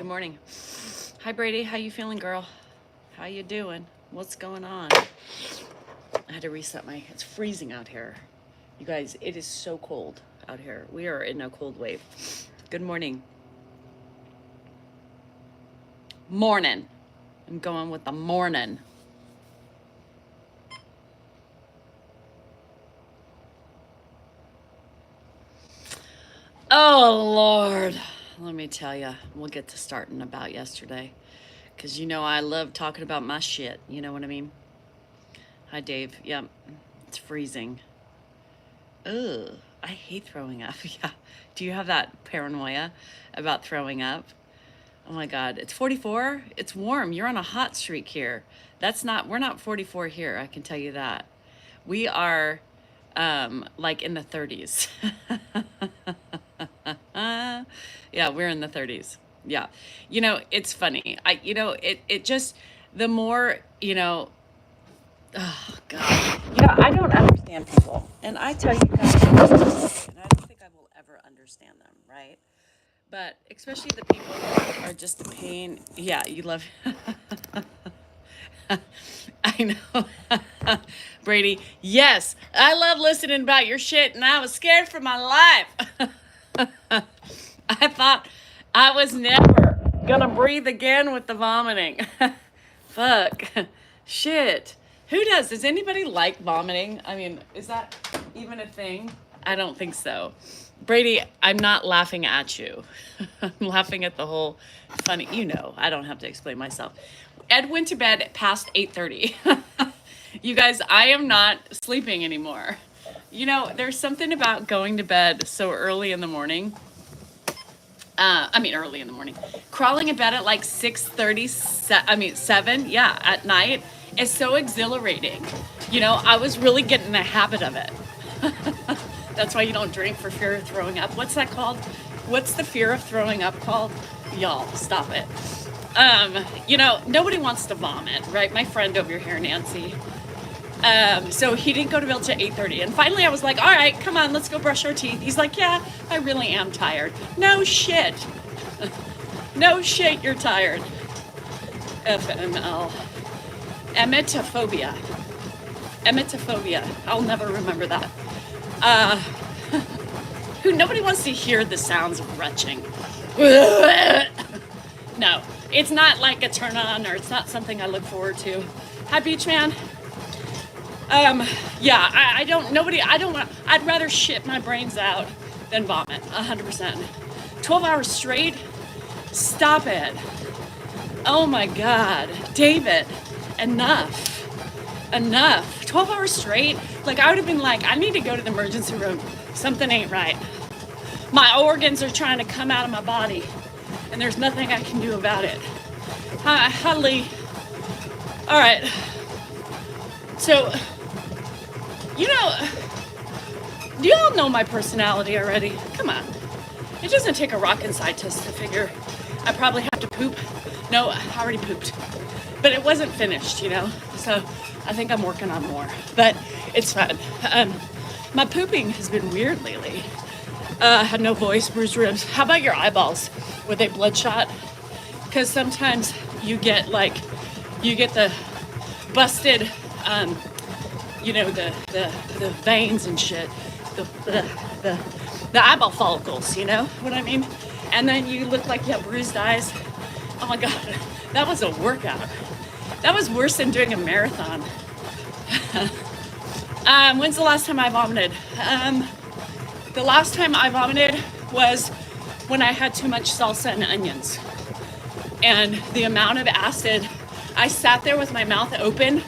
Good morning. Hi, Brady. How you feeling, girl? How you doing? What's going on? I had to reset my... It's freezing out here. You guys, it is so cold out here. We are in a cold wave. Good morning. Morning. I'm going with the morning. Oh, Lord. Let me tell you, we'll get to starting about yesterday. Because you know I love talking about my shit. You know what I mean? Hi, Dave. Yep. It's freezing. Ugh. I hate throwing up. Yeah. Do you have that paranoia about throwing up? Oh my God. It's 44. It's warm. You're on a hot streak here. We're not 44 here. I can tell you that. We are like in the 30s. Yeah, we're in the 30s. Yeah. It's funny. It just, the more, oh God. I don't understand people. And I tell you guys, and I don't think I will ever understand them, right? But especially the people who are just a pain. Yeah, you love. I know. Brady, yes, I love listening about your shit, and I was scared for my life. I thought I was never gonna breathe again with the vomiting. Fuck. Shit. Who does? Does anybody like vomiting? I mean, is that even a thing? I don't think so. Brady, I'm not laughing at you. I'm laughing at the whole funny, I don't have to explain myself. Ed went to bed past 8:30. You guys, I am not sleeping anymore. There's something about going to bed so early in the morning. Early in the morning. Crawling in bed at like 6:30, 7, yeah, at night is so exhilarating. I was really getting in the habit of it. That's why you don't drink, for fear of throwing up. What's that called? What's the fear of throwing up called? Y'all, stop it. Nobody wants to vomit, right? My friend over here, Nancy. So he didn't go to bed till 8:30. And finally I was like, all right, come on, let's go brush our teeth. He's like, yeah, I really am tired. No shit. No shit, you're tired. FML. Emetophobia. Emetophobia. I'll never remember that. Nobody wants to hear the sounds of retching. No, it's not like a turn on, or it's not something I look forward to. Hi, Beach Man. Yeah, I'd rather shit my brains out than vomit, 100%. 12 hours straight? Stop it. Oh my God. David, enough. 12 hours straight? Like, I would have been like, I need to go to the emergency room. Something ain't right. My organs are trying to come out of my body, and there's nothing I can do about it. Hi, Lee. All right. So, do y'all know my personality already? Come on. It doesn't take a rocket scientist to figure I probably have to poop. No, I already pooped. But it wasn't finished, So I think I'm working on more. But it's fun. My pooping has been weird lately. I had no voice, bruised ribs. How about your eyeballs? Were they bloodshot? Because sometimes you get the busted, the veins and shit, the eyeball follicles, you know what I mean? And then you look like you have bruised eyes. Oh my God, that was a workout. That was worse than doing a marathon. When's the last time I vomited? The last time I vomited was when I had too much salsa and onions. And the amount of acid, I sat there with my mouth open.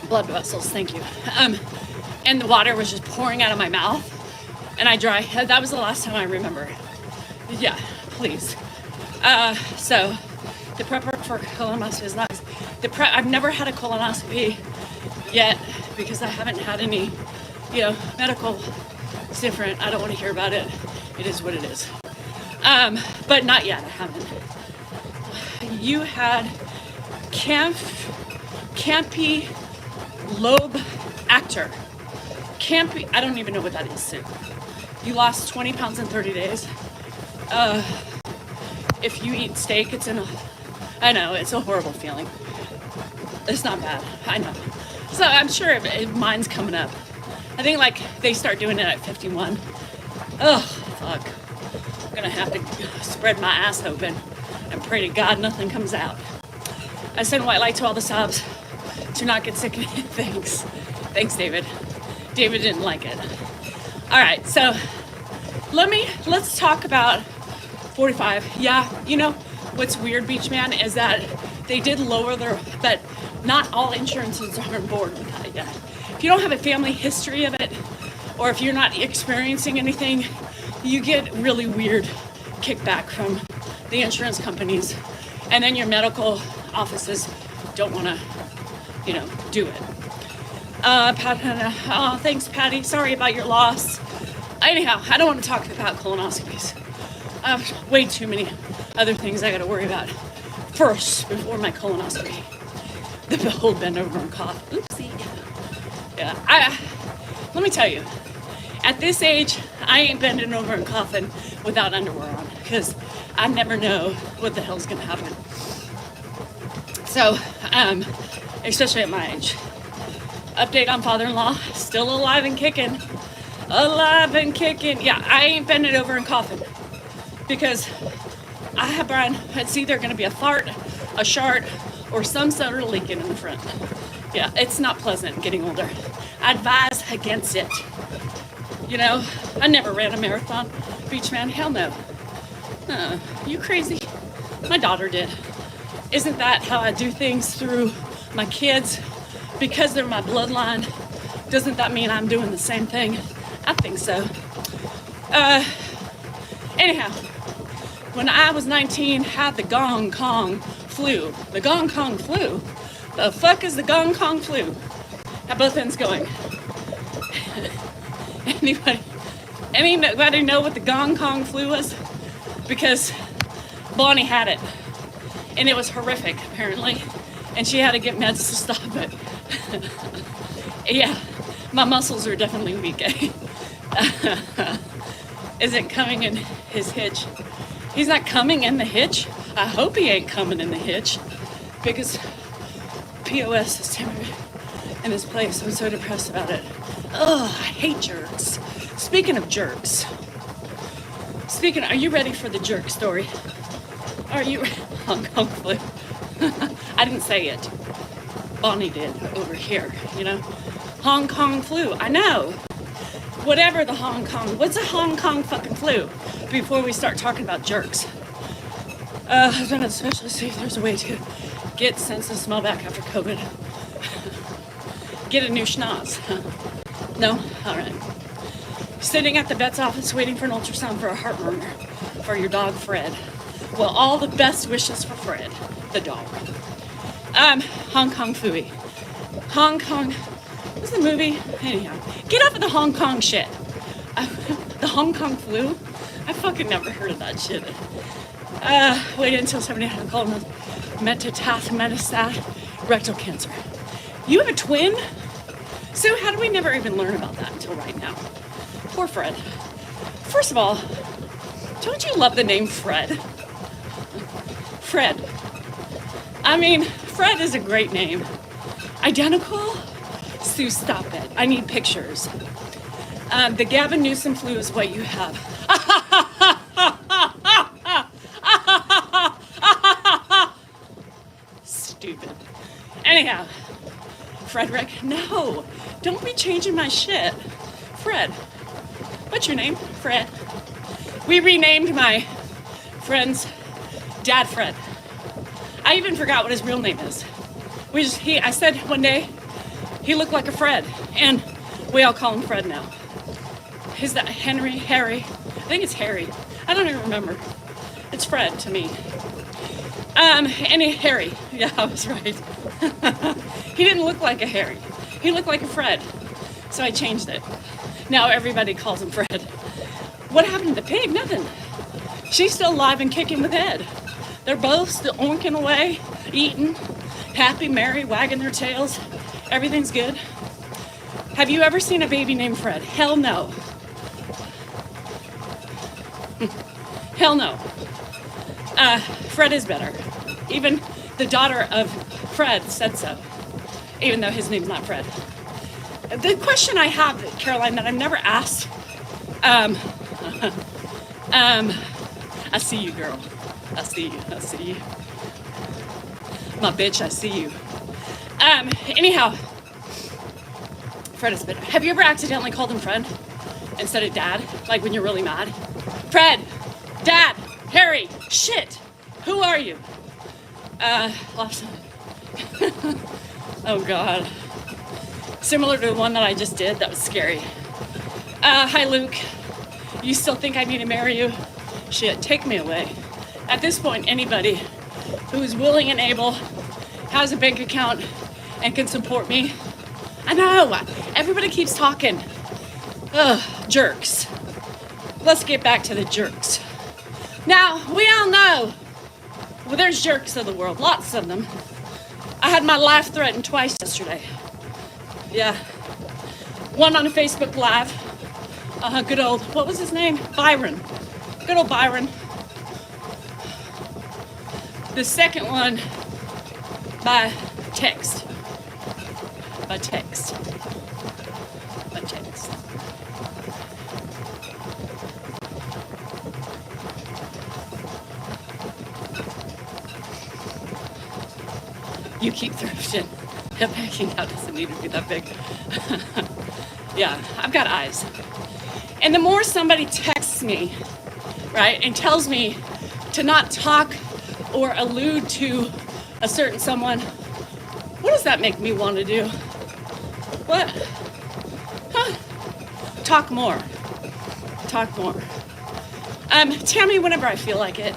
Blood vessels, thank you. And the water was just pouring out of my mouth. And I dry. That was the last time I remember. Yeah, please. So the prep for colonoscopy is not. I've never had a colonoscopy yet because I haven't had any, medical. It's different. I don't want to hear about it. It is what it is. But not yet. I haven't. You had campy lobe actor. Campy. I don't even know what that is, Sue. You lost 20 pounds in 30 days. if you eat steak, I know, it's a horrible feeling. It's not bad, I know. So I'm sure if mine's coming up. I think like they start doing it at 51. Oh, fuck. I'm gonna have to spread my ass open and pray to God nothing comes out. I send white light to all the subs to not get sick. Thanks. Thanks, David. David didn't like it. All right, so let's talk about 45. Yeah, you know what's weird, Beach Man, is that they did lower but not all insurances are on board with that yet. If you don't have a family history of it, or if you're not experiencing anything, you get really weird kickback from the insurance companies, and then your medical offices don't want to, do it. Oh, thanks, Patty. Sorry about your loss. Anyhow, I don't want to talk about colonoscopies. I have way too many other things I got to worry about first before my colonoscopy. The whole bend over and cough. Oopsie. Yeah, let me tell you, at this age, I ain't bending over and coughing without underwear on, because I never know what the hell's gonna happen. So, especially at my age. Update on father-in-law, still alive and kicking. Alive and kicking. Yeah, I ain't bending over and coughing, because I have Brian, it's either gonna be a fart, a shart, or some sort of leaking in the front. Yeah, it's not pleasant getting older. I advise against it. I never ran a marathon. Beach Man, hell no. You crazy? My daughter did. Isn't that how I do things through my kids? Because they're my bloodline, doesn't that mean I'm doing the same thing? I think so. Anyhow, when I was 19, had the Gong Kong flu. The Gong Kong flu? The fuck is the Gong Kong flu? How both ends going? Anybody know what the Gong Kong flu was? Because Bonnie had it, and it was horrific, apparently, and she had to get meds to stop it. Yeah, my muscles are definitely weak. Isn't coming in his hitch. He's not coming in the hitch. I hope he ain't coming in the hitch, because POS is temporary in this place. I'm so depressed about it. Ugh, I hate jerks. Speaking of jerks, are you ready for the jerk story? Are you Hong Kong flu? I didn't say it. Bonnie did over here, Hong Kong flu. I know. Whatever the Hong Kong. What's a Hong Kong fucking flu? Before we start talking about jerks. I'm gonna especially see if there's a way to get sense of smell back after COVID. Get a new schnoz. No? All right. Sitting at the vet's office waiting for an ultrasound for a heart murmur for your dog, Fred. Well, all the best wishes for Fred, the dog. Hong Kong Phooey. Hong Kong, what's the movie? Anyhow, get off of the Hong Kong shit. The Hong Kong flu? I fucking never heard of that shit. Waited until 70 had a colon metastatic rectal cancer. You have a twin? So how do we never even learn about that until right now? Poor Fred. First of all, don't you love the name Fred? Fred. I mean, Fred is a great name. Identical? Sue, stop it. I need pictures. The Gavin Newsom flu is what you have. Stupid. Anyhow, Frederick, no. Don't be changing my shit. Fred. What's your name? Fred. We renamed my friend's dad Fred. I even forgot what his real name is. I said one day he looked like a Fred, and we all call him Fred now. Is that Harry? I think it's Harry. I don't even remember. It's Fred to me. Harry. Yeah, I was right. He didn't look like a Harry. He looked like a Fred. So I changed it. Now everybody calls him Fred. What happened to the pig? Nothing. She's still alive and kicking with Ed. They're both still oinking away, eating, happy, merry, wagging their tails. Everything's good. Have you ever seen a baby named Fred? Hell no. Hell no. Fred is better. Even the daughter of Fred said so, even though his name's not Fred. The question I have, Caroline, that I've never asked, I see you, girl. I see you. My bitch, I see you. Anyhow, Fred is better. Have you ever accidentally called him friend instead of dad? Like when you're really mad? Fred, Dad, Harry, shit, who are you? Last oh God. Similar to the one that I just did, that was scary. Hi Luke, you still think I need to marry you? Shit, take me away. At this point, anybody who is willing and able, has a bank account, and can support me. I know, everybody keeps talking. Ugh, jerks. Let's get back to the jerks. Now, we all know, well, there's jerks of the world, lots of them. I had my life threatened twice yesterday. Yeah. One on a Facebook Live. Good old, what was his name? Byron. Good old Byron. The second one by text. By text. By text. You keep thrifting. That bank account doesn't need to be that big. Yeah, I've got eyes. And the more somebody texts me, right, and tells me to not talk or allude to a certain someone, what does that make me want to do? What? Huh? Talk more. Talk more. Tell me whenever I feel like it.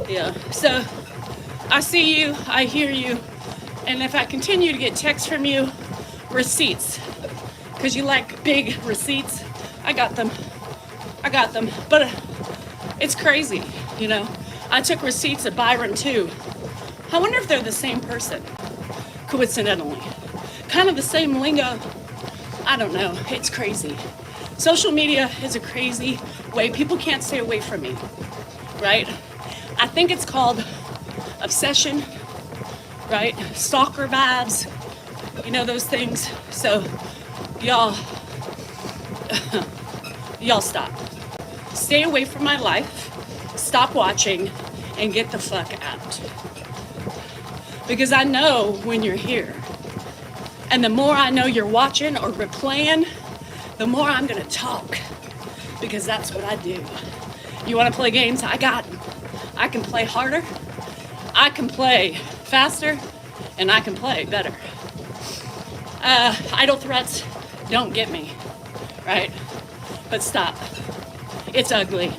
Yeah. So I see you, I hear you, and if I continue to get texts from you, receipts, because you like big receipts, I got them. But it's crazy, you know. I took receipts of Byron too. I wonder if they're the same person, coincidentally. Kind of the same lingo. I don't know. It's crazy. Social media is a crazy way. People can't stay away from me, right? I think it's called obsession, right? Stalker vibes, you know, those things. So y'all stop. Stay away from my life. Stop watching and get the fuck out. Because I know when you're here. And the more I know you're watching or replaying, the more I'm gonna talk. Because that's what I do. You wanna play games? I got them. I can play harder, I can play faster, and I can play better. Idle threats don't get me, right? But stop. It's ugly.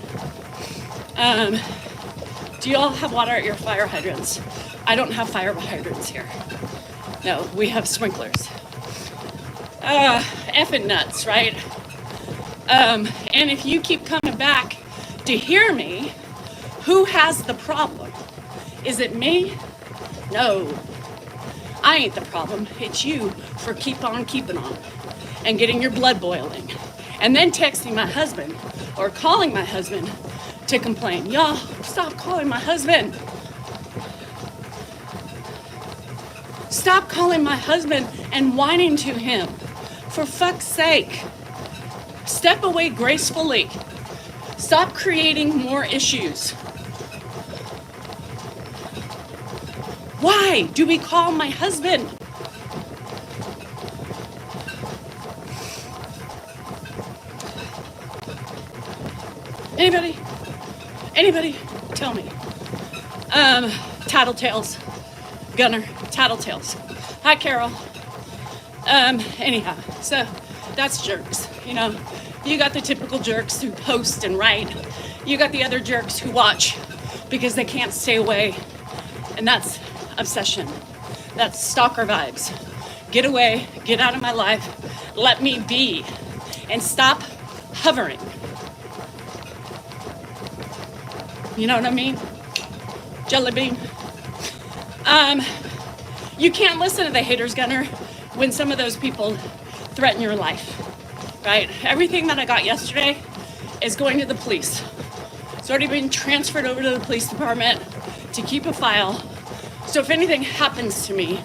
Do you all have water at your fire hydrants? I don't have fire hydrants here. No, we have sprinklers. Effing nuts, right? And if you keep coming back to hear me, who has the problem? Is it me? No. I ain't the problem. It's you for keep on keeping on and getting your blood boiling. And then texting my husband or calling my husband to complain. Y'all, stop calling my husband. Stop calling my husband and whining to him. For fuck's sake. Step away gracefully. Stop creating more issues. Why do we call my husband? Anybody? Anybody? Tell me. Tattletales. Gunner. Tattletales. Hi, Carol. Anyhow, so that's jerks. You know, you got the typical jerks who post and write. You got the other jerks who watch because they can't stay away. And that's obsession. That's stalker vibes. Get away, get out of my life, let me be, and stop hovering. You know what I mean? Jelly bean. You can't listen to the haters, Gunner, when some of those people threaten your life, right? Everything that I got yesterday is going to the police. It's already been transferred over to the police department to keep a file. So if anything happens to me,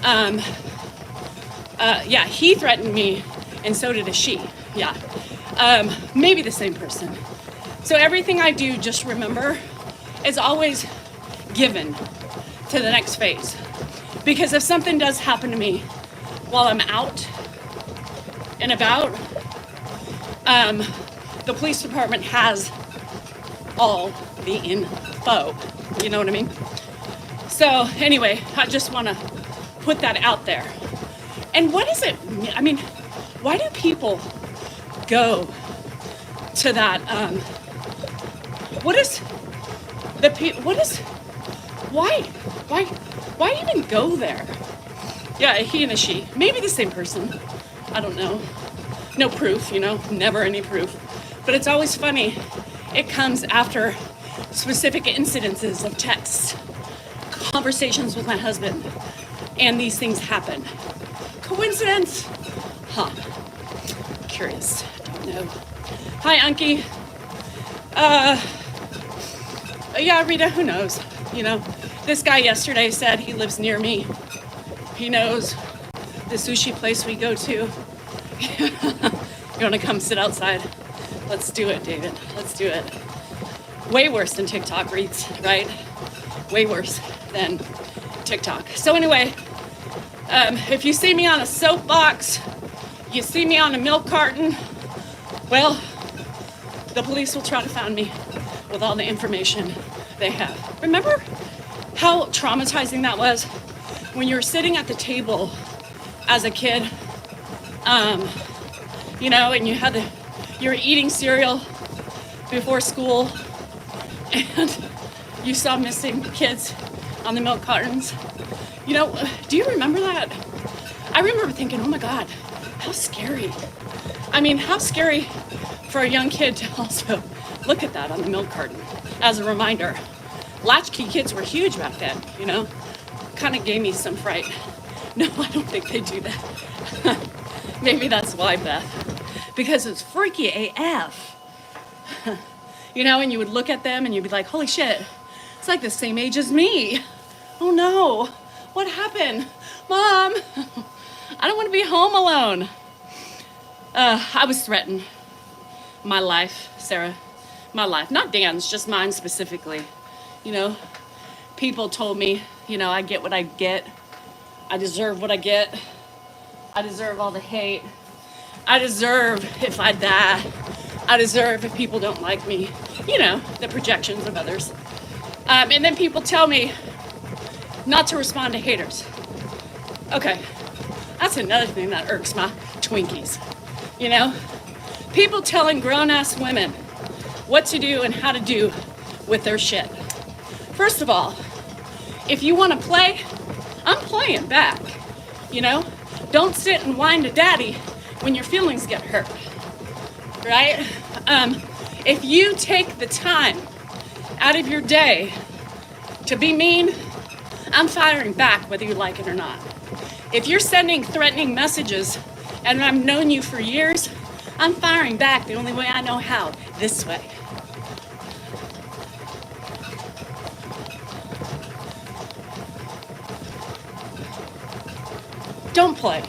yeah, he threatened me, and so did a she. Yeah, maybe the same person. So everything I do, just remember, is always given to the next phase. Because if something does happen to me while I'm out and about, the police department has all the info. You know what I mean? So anyway, I just want to put that out there. And what is it? I mean, why do people go to that? Why even go there? Yeah, he and a she. Maybe the same person. I don't know. No proof, never any proof. But it's always funny. It comes after specific incidences of texts, conversations with my husband, and these things happen. Coincidence? Huh. Curious. Don't know. Hi, Unky. Yeah, Rita, who knows? This guy yesterday said he lives near me. He knows the sushi place we go to. You want to come sit outside? Let's do it, David. Let's do it. Way worse than TikTok reads, right? Way worse than TikTok. So anyway, if you see me on a soapbox, you see me on a milk carton, well, the police will try to find me with all the information they have. Remember how traumatizing that was when you were sitting at the table as a kid, and you were eating cereal before school, and you saw missing kids on the milk cartons. Do you remember that? I remember thinking, oh my God, how scary. I mean, how scary for a young kid to also look at that on the milk carton as a reminder. Latchkey kids were huge back then, Kind of gave me some fright. No, I don't think they do that. Maybe that's why, Beth. Because it's freaky AF. And you would look at them and you'd be like, holy shit, it's like the same age as me. Oh no, what happened? Mom, I don't want to be home alone. I was threatened. My life, Sarah, my life. Not Dan's, just mine specifically. People told me, I get what I get. I deserve what I get. I deserve all the hate. I deserve if I die. I deserve if people don't like me. The projections of others. And then people tell me not to respond to haters. Okay, that's another thing that irks my Twinkies. People telling grown-ass women what to do and how to do with their shit. First of all, if you want to play, I'm playing back. Don't sit and whine to daddy when your feelings get hurt, right? If you take the time out of your day to be mean, I'm firing back whether you like it or not. If you're sending threatening messages and I've known you for years, I'm firing back the only way I know how, this way. Don't play.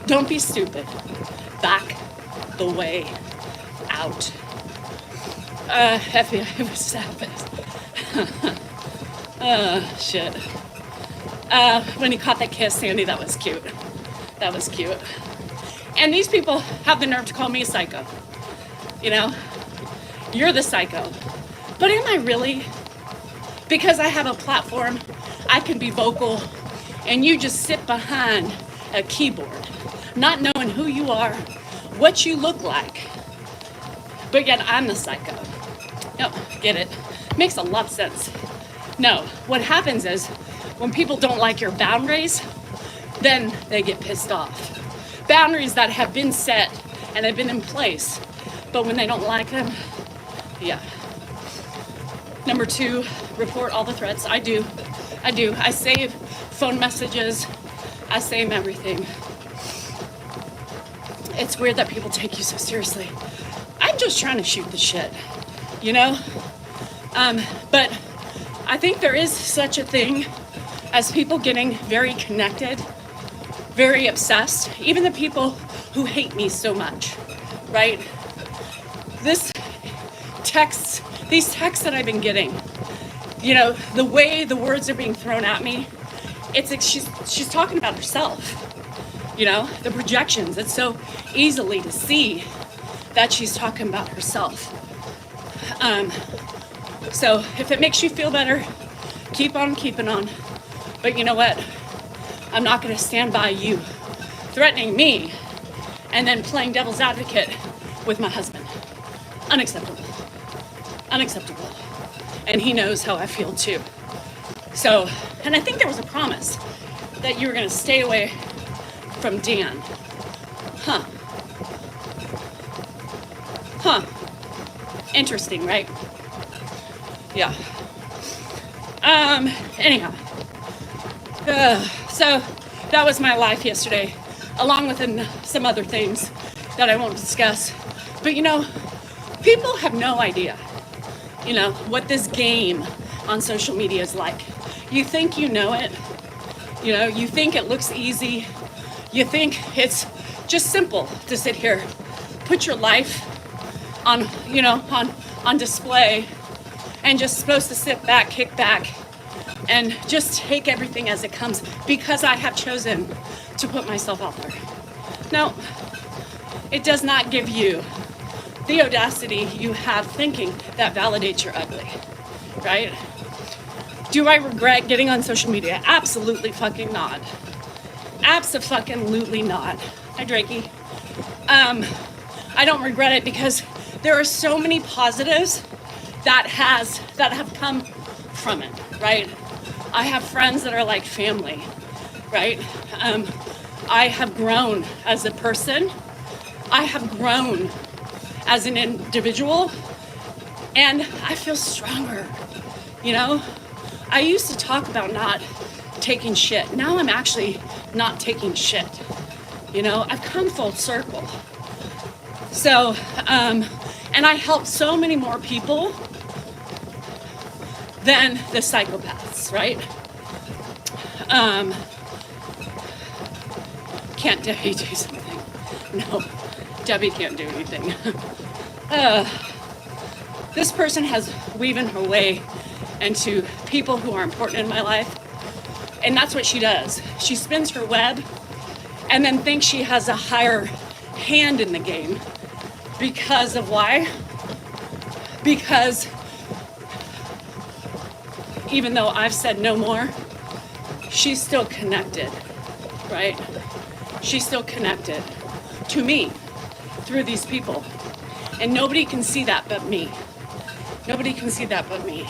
Don't be stupid. Back the way out. FBI was savage. Shit. When he caught that kiss, Sandy, that was cute. That was cute. And these people have the nerve to call me a psycho. You're the psycho. But am I really? Because I have a platform, I can be vocal, and you just sit behind a keyboard, not knowing who you are, what you look like, but yet I'm the psycho. Yep, get it? Makes a lot of sense. No, what happens is when people don't like your boundaries, then they get pissed off. Boundaries that have been set and have been in place, but when they don't like them, yeah. Number 2, report all the threats. I do. I save phone messages. I save everything. It's weird that people take you so seriously. I'm just trying to shoot the shit. you know? But I think there is such a thing as people getting very connected, very obsessed, even the people who hate me so much, right? These texts that I've been getting, you know, the way the words are being thrown at me, it's like she's talking about herself, you know, the projections. It's so easily to see that she's talking about herself. So if it makes you feel better, keep on keeping on. But you know what? I'm not going to stand by you threatening me and then playing devil's advocate with my husband. Unacceptable. Unacceptable. And he knows how I feel too. So, and I think there was a promise that you were going to stay away from Dan. Huh. Interesting, right? Yeah. Anyhow. So that was my life yesterday, along with some other things that I won't discuss. But you know, people have no idea, you know, what this game on social media is like. You think you know it, you know, you think it looks easy. You think it's just simple to sit here, put your life on, you know, on display, and just supposed to sit back, kick back, and just take everything as it comes because I have chosen to put myself out there. No, it does not give you the audacity you have thinking that validates your ugly, right? Do I regret getting on social media? Absolutely fucking not. Abso-fucking-lutely not. Hi, Drakey. I don't regret it because there are so many positives that have come from it, right? I have friends that are like family, right? I have grown as a person. I have grown as an individual, and I feel stronger, you know? I used to talk about not taking shit. Now I'm actually not taking shit, you know? I've come full circle. So, and I help so many more people than the psychopaths, right? Can't Debbie do something? No, Debbie can't do anything. This person has weaving her way into people who are important in my life, and that's what she does. She spins her web and then thinks she has a higher hand in the game because of why? Because even though I've said no more, she's still connected, right? She's still connected to me through these people. And nobody can see that but me. Nobody can see that but me.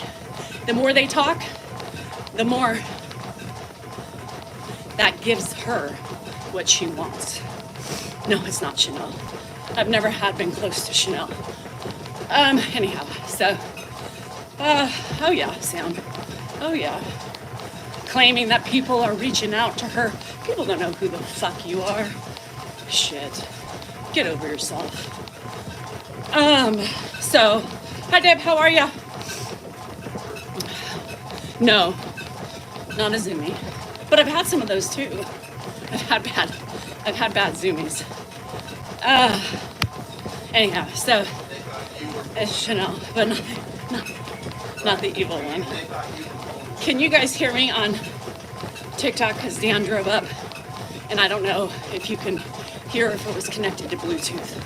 The more they talk, the more that gives her what she wants. No, it's not Chanel. I've never been close to Chanel. Anyhow, so, oh yeah, Sam. Oh yeah. Claiming that people are reaching out to her. People don't know who the fuck you are. Shit. Get over yourself. So, hi Deb, how are ya? No, not a Zoomie. But I've had some of those too. I've had bad Zoomies. Anyhow, so it's Chanel, but not the evil one. Can you guys hear me on TikTok? Because Dan drove up, and I don't know if you can hear if it was connected to Bluetooth.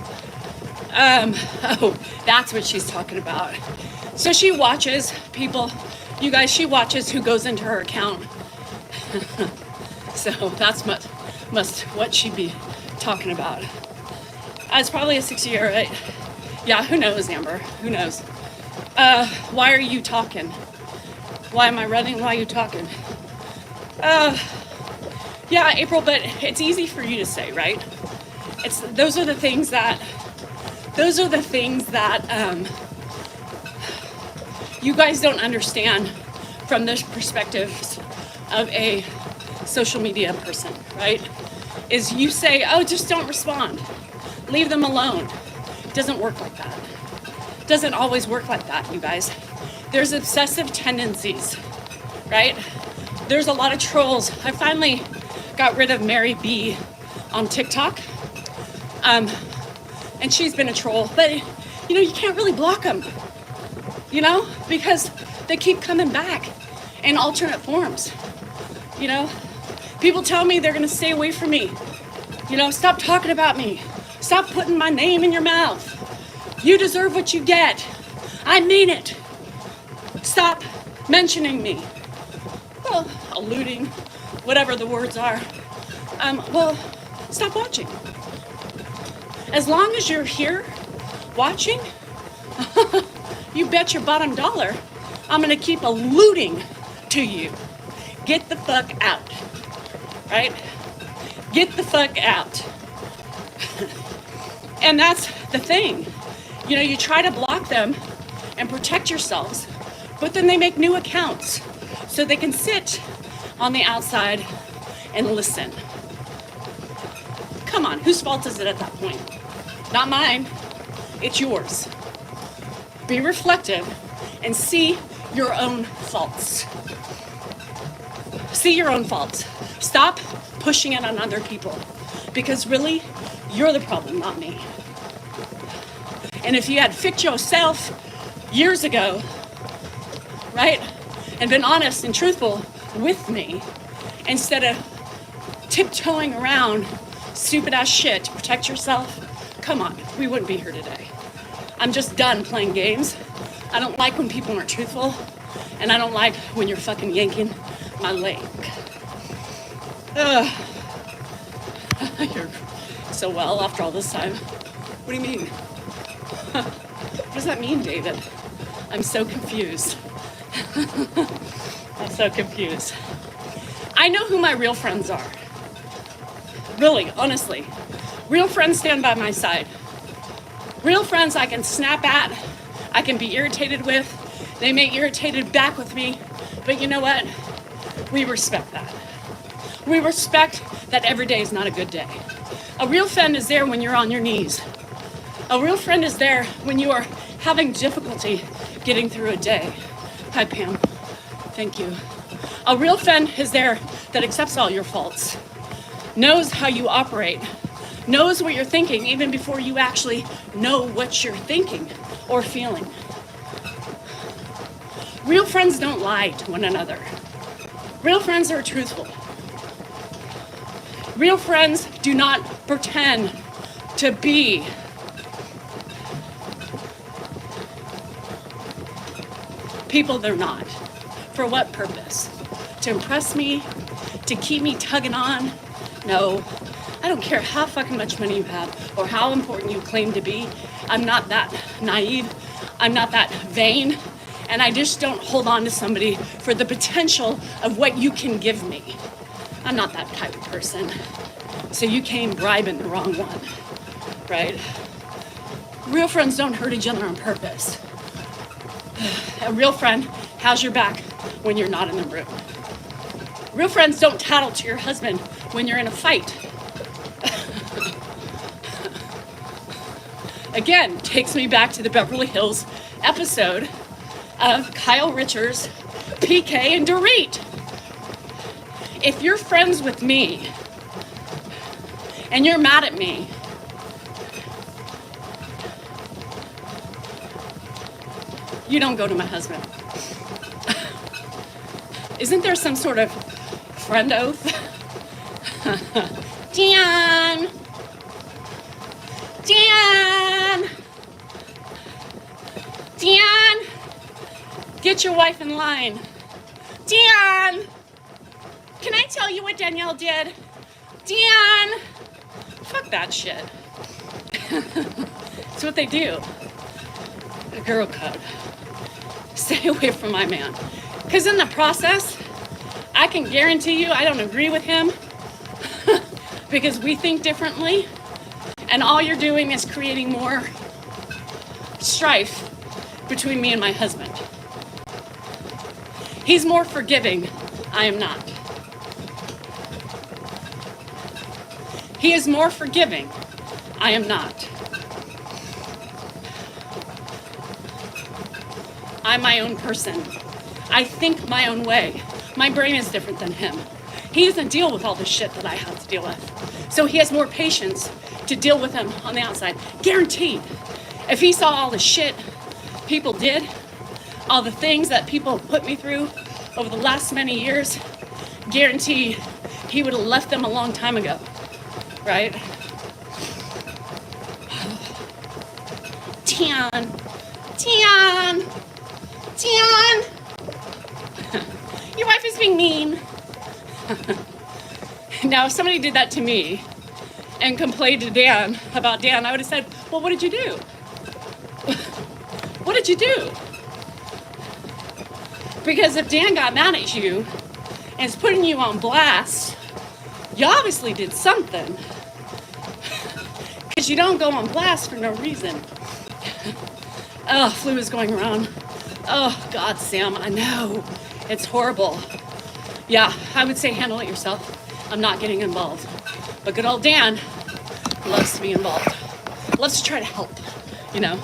Oh, that's what she's talking about. So she watches people, you guys, she watches who goes into her account. So that's what she'd be talking about. It's probably a 6-year, right? Yeah, who knows, Amber? Who knows? Why are you talking? Why am I running? Why are you talking? Yeah, April, but it's easy for you to say, right? Those are the things that you guys don't understand from the perspective of a social media person, right? Is you say, oh, just don't respond. Leave them alone. It doesn't work like that. Doesn't always work like that, you guys. There's obsessive tendencies, right? There's a lot of trolls. I finally got rid of Mary B on TikTok. And she's been a troll, but you know, you can't really block them, you know, because they keep coming back in alternate forms, you know. People tell me they're gonna stay away from me. You know, stop talking about me. Stop putting my name in your mouth. You deserve what you get. I mean it. Stop mentioning me. Well, alluding, whatever the words are. Well, stop watching. As long as you're here watching, you bet your bottom dollar I'm gonna keep alluding to you. Get the fuck out, right? Get the fuck out. And that's the thing. You know, you try to block them and protect yourselves, but then they make new accounts so they can sit on the outside and listen. Come on, whose fault is it at that point? Not mine, it's yours. Be reflective and see your own faults. See your own faults. Stop pushing it on other people, because really, you're the problem, not me. And if you had fixed yourself years ago, right, and been honest and truthful with me, instead of tiptoeing around stupid ass shit to protect yourself, come on, we wouldn't be here today. I'm just done playing games. I don't like when people aren't truthful, and I don't like when you're fucking yanking my leg. You're so well after all this time. What do you mean? What does that mean, David? I'm so confused. I'm so confused. I know who my real friends are. Really, honestly. Real friends stand by my side. Real friends I can snap at, I can be irritated with. They may irritated back with me, but you know what? We respect that. We respect that every day is not a good day. A real friend is there when you're on your knees. A real friend is there when you are having difficulty getting through a day. Hi, Pam. Thank you. A real friend is there that accepts all your faults, knows how you operate, knows what you're thinking even before you actually know what you're thinking or feeling. Real friends don't lie to one another. Real friends are truthful. Real friends do not pretend to be people they're not. For what purpose? To impress me? To keep me tugging on? No. I don't care how fucking much money you have or how important you claim to be. I'm not that naive. I'm not that vain. And I just don't hold on to somebody for the potential of what you can give me. I'm not that type of person. So you came bribing the wrong one, right? Real friends don't hurt each other on purpose. A real friend has your back when you're not in the room. Real friends don't tattle to your husband when you're in a fight. Again, takes me back to the Beverly Hills episode of Kyle Richards, PK, and Dorit. If you're friends with me and you're mad at me, you don't go to my husband. Isn't there some sort of friend oath? Dan! Dan! Dan! Get your wife in line. Dan! Can I tell you what Danielle did? Dan! Fuck that shit. That's what they do. A girl code. Stay away from my man. Because in the process, I can guarantee you I don't agree with him because we think differently, and all you're doing is creating more strife between me and my husband. He's more forgiving. I am not. He is more forgiving. I am not. I'm my own person. I think my own way. My brain is different than him. He doesn't deal with all the shit that I have to deal with. So he has more patience to deal with them on the outside. Guaranteed. If he saw all the shit people did, all the things that people put me through over the last many years, guarantee he would have left them a long time ago, right? Tian. Your wife is being mean. Now, if somebody did that to me and complained to Dan about Dan, I would have said, well, what did you do? What did you do? Because if Dan got mad at you and is putting you on blast, you obviously did something. Because you don't go on blast for no reason. Oh, flu is going around. Oh, God, Sam, I know. It's horrible. Yeah, I would say handle it yourself. I'm not getting involved. But good old Dan loves to be involved. Loves to try to help, you know.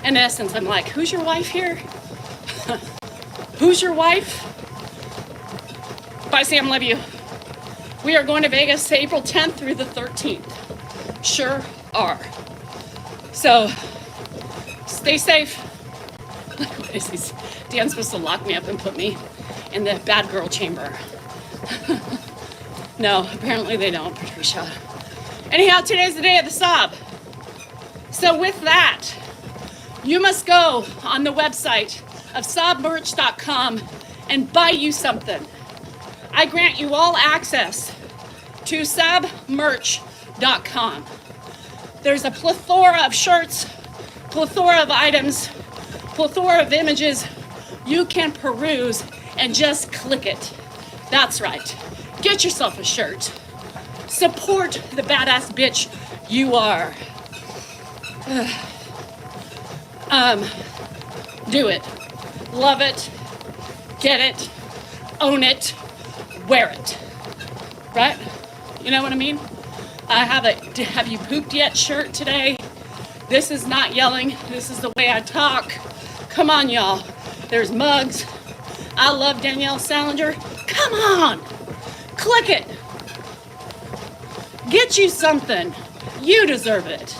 In essence, I'm like, who's your wife here? Who's your wife? Bye, Sam, love you. We are going to Vegas April 10th through the 13th. Sure are. So, stay safe. What is this? Dan's supposed to lock me up and put me in the bad girl chamber. No, apparently they don't, Patricia. Anyhow, today's the day of the sob. So with that, you must go on the website of sobmerch.com and buy you something. I grant you all access to sobmerch.com. There's a plethora of shirts, plethora of items, plethora of images you can peruse and just click it. That's right. Get yourself a shirt. Support the badass bitch you are. Do it. Love it. Get it. Own it. Wear it. Right? You know what I mean? I have a "have you pooped yet" shirt today. This is not yelling. This is the way I talk. Come on, y'all. There's mugs. I love Danielle Salinger. Come on. Click it. Get you something. You deserve it.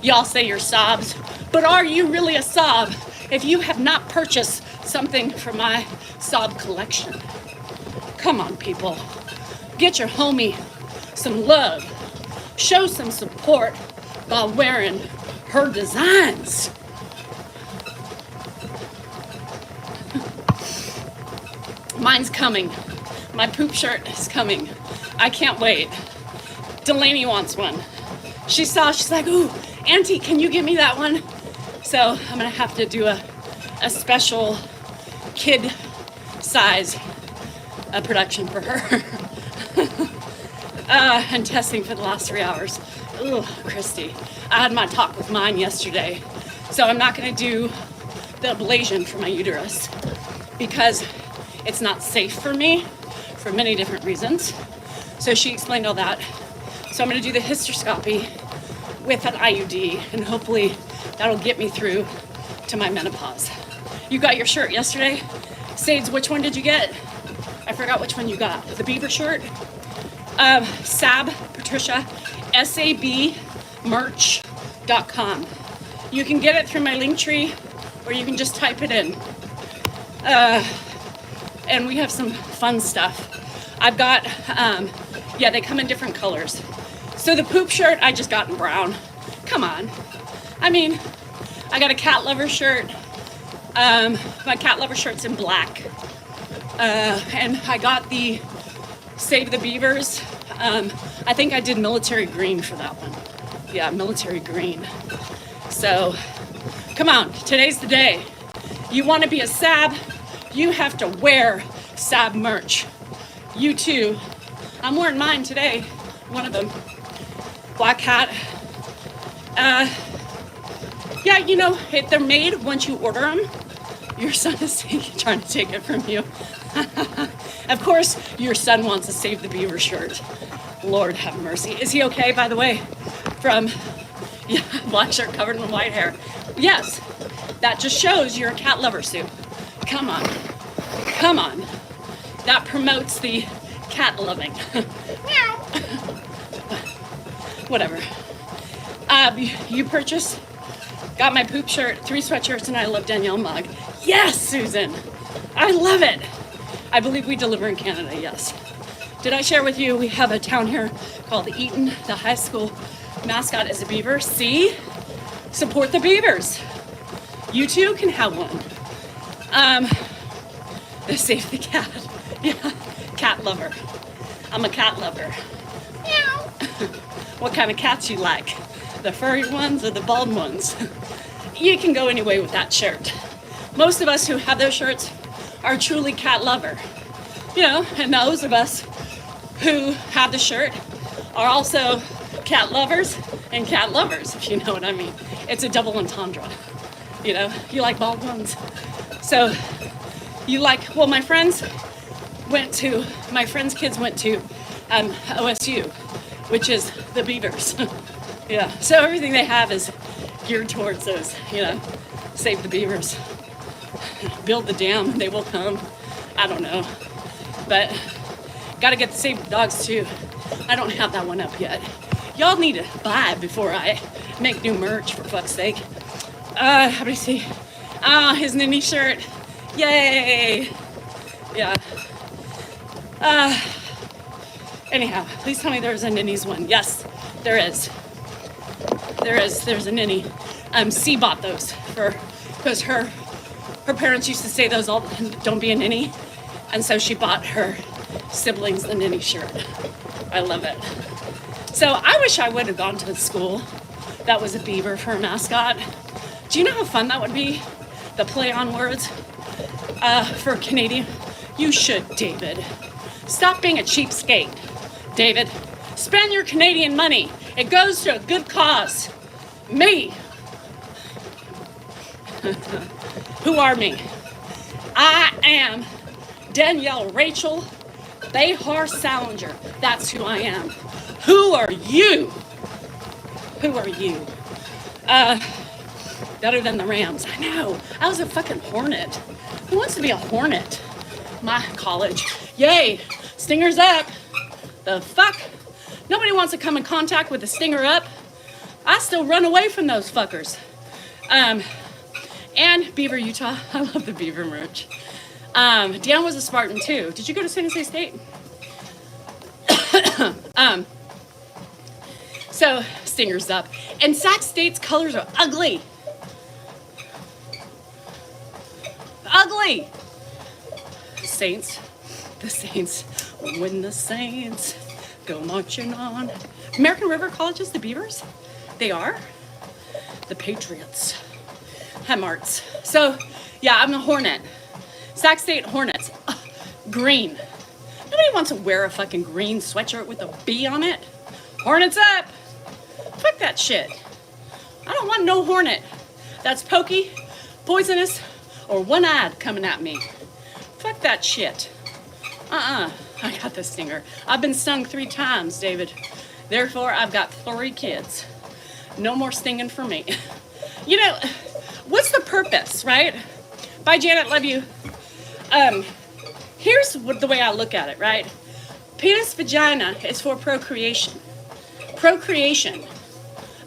Y'all say you're sobs, but are you really a sob if you have not purchased something from my sob collection? Come on, people. Get your homie some love. Show some support by wearing her designs. Mine's coming. My poop shirt is coming. I can't wait. Delaney wants one. She's like, ooh, Auntie, can you give me that one? So I'm gonna have to do a special kid size production for her. And testing for the last 3 hours. Ooh, Christy. I had my talk with mine yesterday. So I'm not gonna do the ablation for my uterus because it's not safe for me for many different reasons. So she explained all that. So I'm gonna do the hysteroscopy with an IUD and hopefully that'll get me through to my menopause. You got your shirt yesterday? Sades, which one did you get? I forgot which one you got. The beaver shirt? Sab, Patricia, sabmerch.com. You can get it through my link tree or you can just type it in. And we have some fun stuff. I've got, they come in different colors. So the poop shirt, I just got in brown. Come on. I mean, I got a cat lover shirt. My cat lover shirt's in black. And I got the Save the Beavers. I think I did military green for that one. Yeah, military green. So, come on, today's the day. You want to be a Sab, you have to wear Sab merch. You too. I'm wearing mine today, one of them. Black hat. Yeah, you know, if they're made once you order them, your son is trying to take it from you. Of course, your son wants a Save the Beaver shirt. Lord have mercy. Is he okay, by the way? From black shirt covered in white hair. Yes, That just shows you're a cat lover, Sue. Come on. Come on. That promotes the cat loving. Meow. Whatever. You purchased, got my poop shirt, 3 sweatshirts, and I love Danielle mug. Yes, Susan. I love it. I believe we deliver in Canada, yes. Did I share with you we have a town here called Eaton? The high school mascot is a beaver. See? Support the beavers. You too can have one. Save the cat. Yeah, cat lover. I'm a cat lover. Meow. What kind of cats you like? The furry ones or the bald ones? You can go any way with that shirt. Most of us who have those shirts are truly cat lover. You know, and those of us who have the shirt are also cat lovers and cat lovers, if you know what I mean. It's a double entendre. You know, you like bald ones. So you like, well, my friends' kids went to OSU, which is the Beavers. Yeah, so everything they have is geared towards those, you know, save the beavers, build the dam, they will come. I don't know, but gotta get the save the dogs too. I don't have that one up yet. Y'all need to buy before I make new merch, for fuck's sake. How do you see? His Ninny shirt. Yay! Yeah. Anyhow, please tell me there's a Ninny's one. Yes, there is. There's a Ninny. C bought those because her parents used to say those all, don't be a ninny. And so she bought her siblings the Ninny shirt. I love it. So I wish I would have gone to the school that was a beaver for a mascot. Do you know how fun that would be? The play on words for Canadian. You should, David. Stop being a cheapskate, David. Spend your Canadian money. It goes to a good cause. Me. Who are me? I am Danielle Rachel Behar Salinger. That's who I am. Who are you? Who are you? Better than the Rams. I know. I was a fucking Hornet. Who wants to be a Hornet? My college. Yay. Stingers up. The fuck? Nobody wants to come in contact with a stinger up. I still run away from those fuckers. And Beaver, Utah. I love the Beaver merch. Dan was a Spartan too. Did you go to San Jose State? So, stingers up. And Sac State's colors are ugly. Ugly. The Saints. When the Saints go marching on. American River Colleges, the Beavers? They are. The Patriots. Hemarts. So, yeah, I'm a Hornet. Sac State Hornets. Green. Nobody wants to wear a fucking green sweatshirt with a B on it. Hornets up. Fuck that shit. I don't want no Hornet that's pokey, poisonous, or one-eyed coming at me. Fuck that shit. I got the stinger. I've been stung 3 times, David. Therefore, I've got 3 kids. No more stinging for me. You know, what's the purpose, right? Bye, Janet. Love you. Here's the way I look at it, right? Penis vagina is for procreation. Procreation.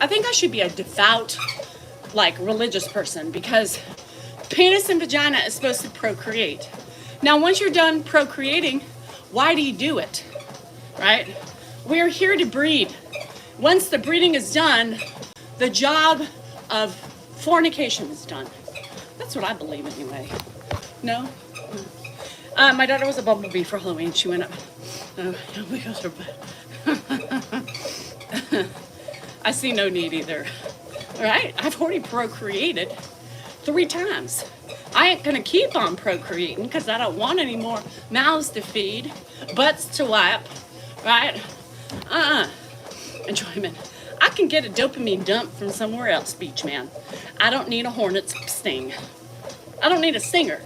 I think I should be a devout, religious person because penis and vagina is supposed to procreate. Now, once you're done procreating, why do you do it, right? We're here to breed. Once the breeding is done, the job of fornication is done. That's what I believe anyway. No? My daughter was a bumblebee for Halloween. She went up. I see no need either. All right? I've already procreated 3 times. I ain't gonna keep on procreating because I don't want any more mouths to feed, butts to wipe, right? Enjoyment. I can get a dopamine dump from somewhere else, beach man. I don't need a hornet's sting. I don't need a stinger.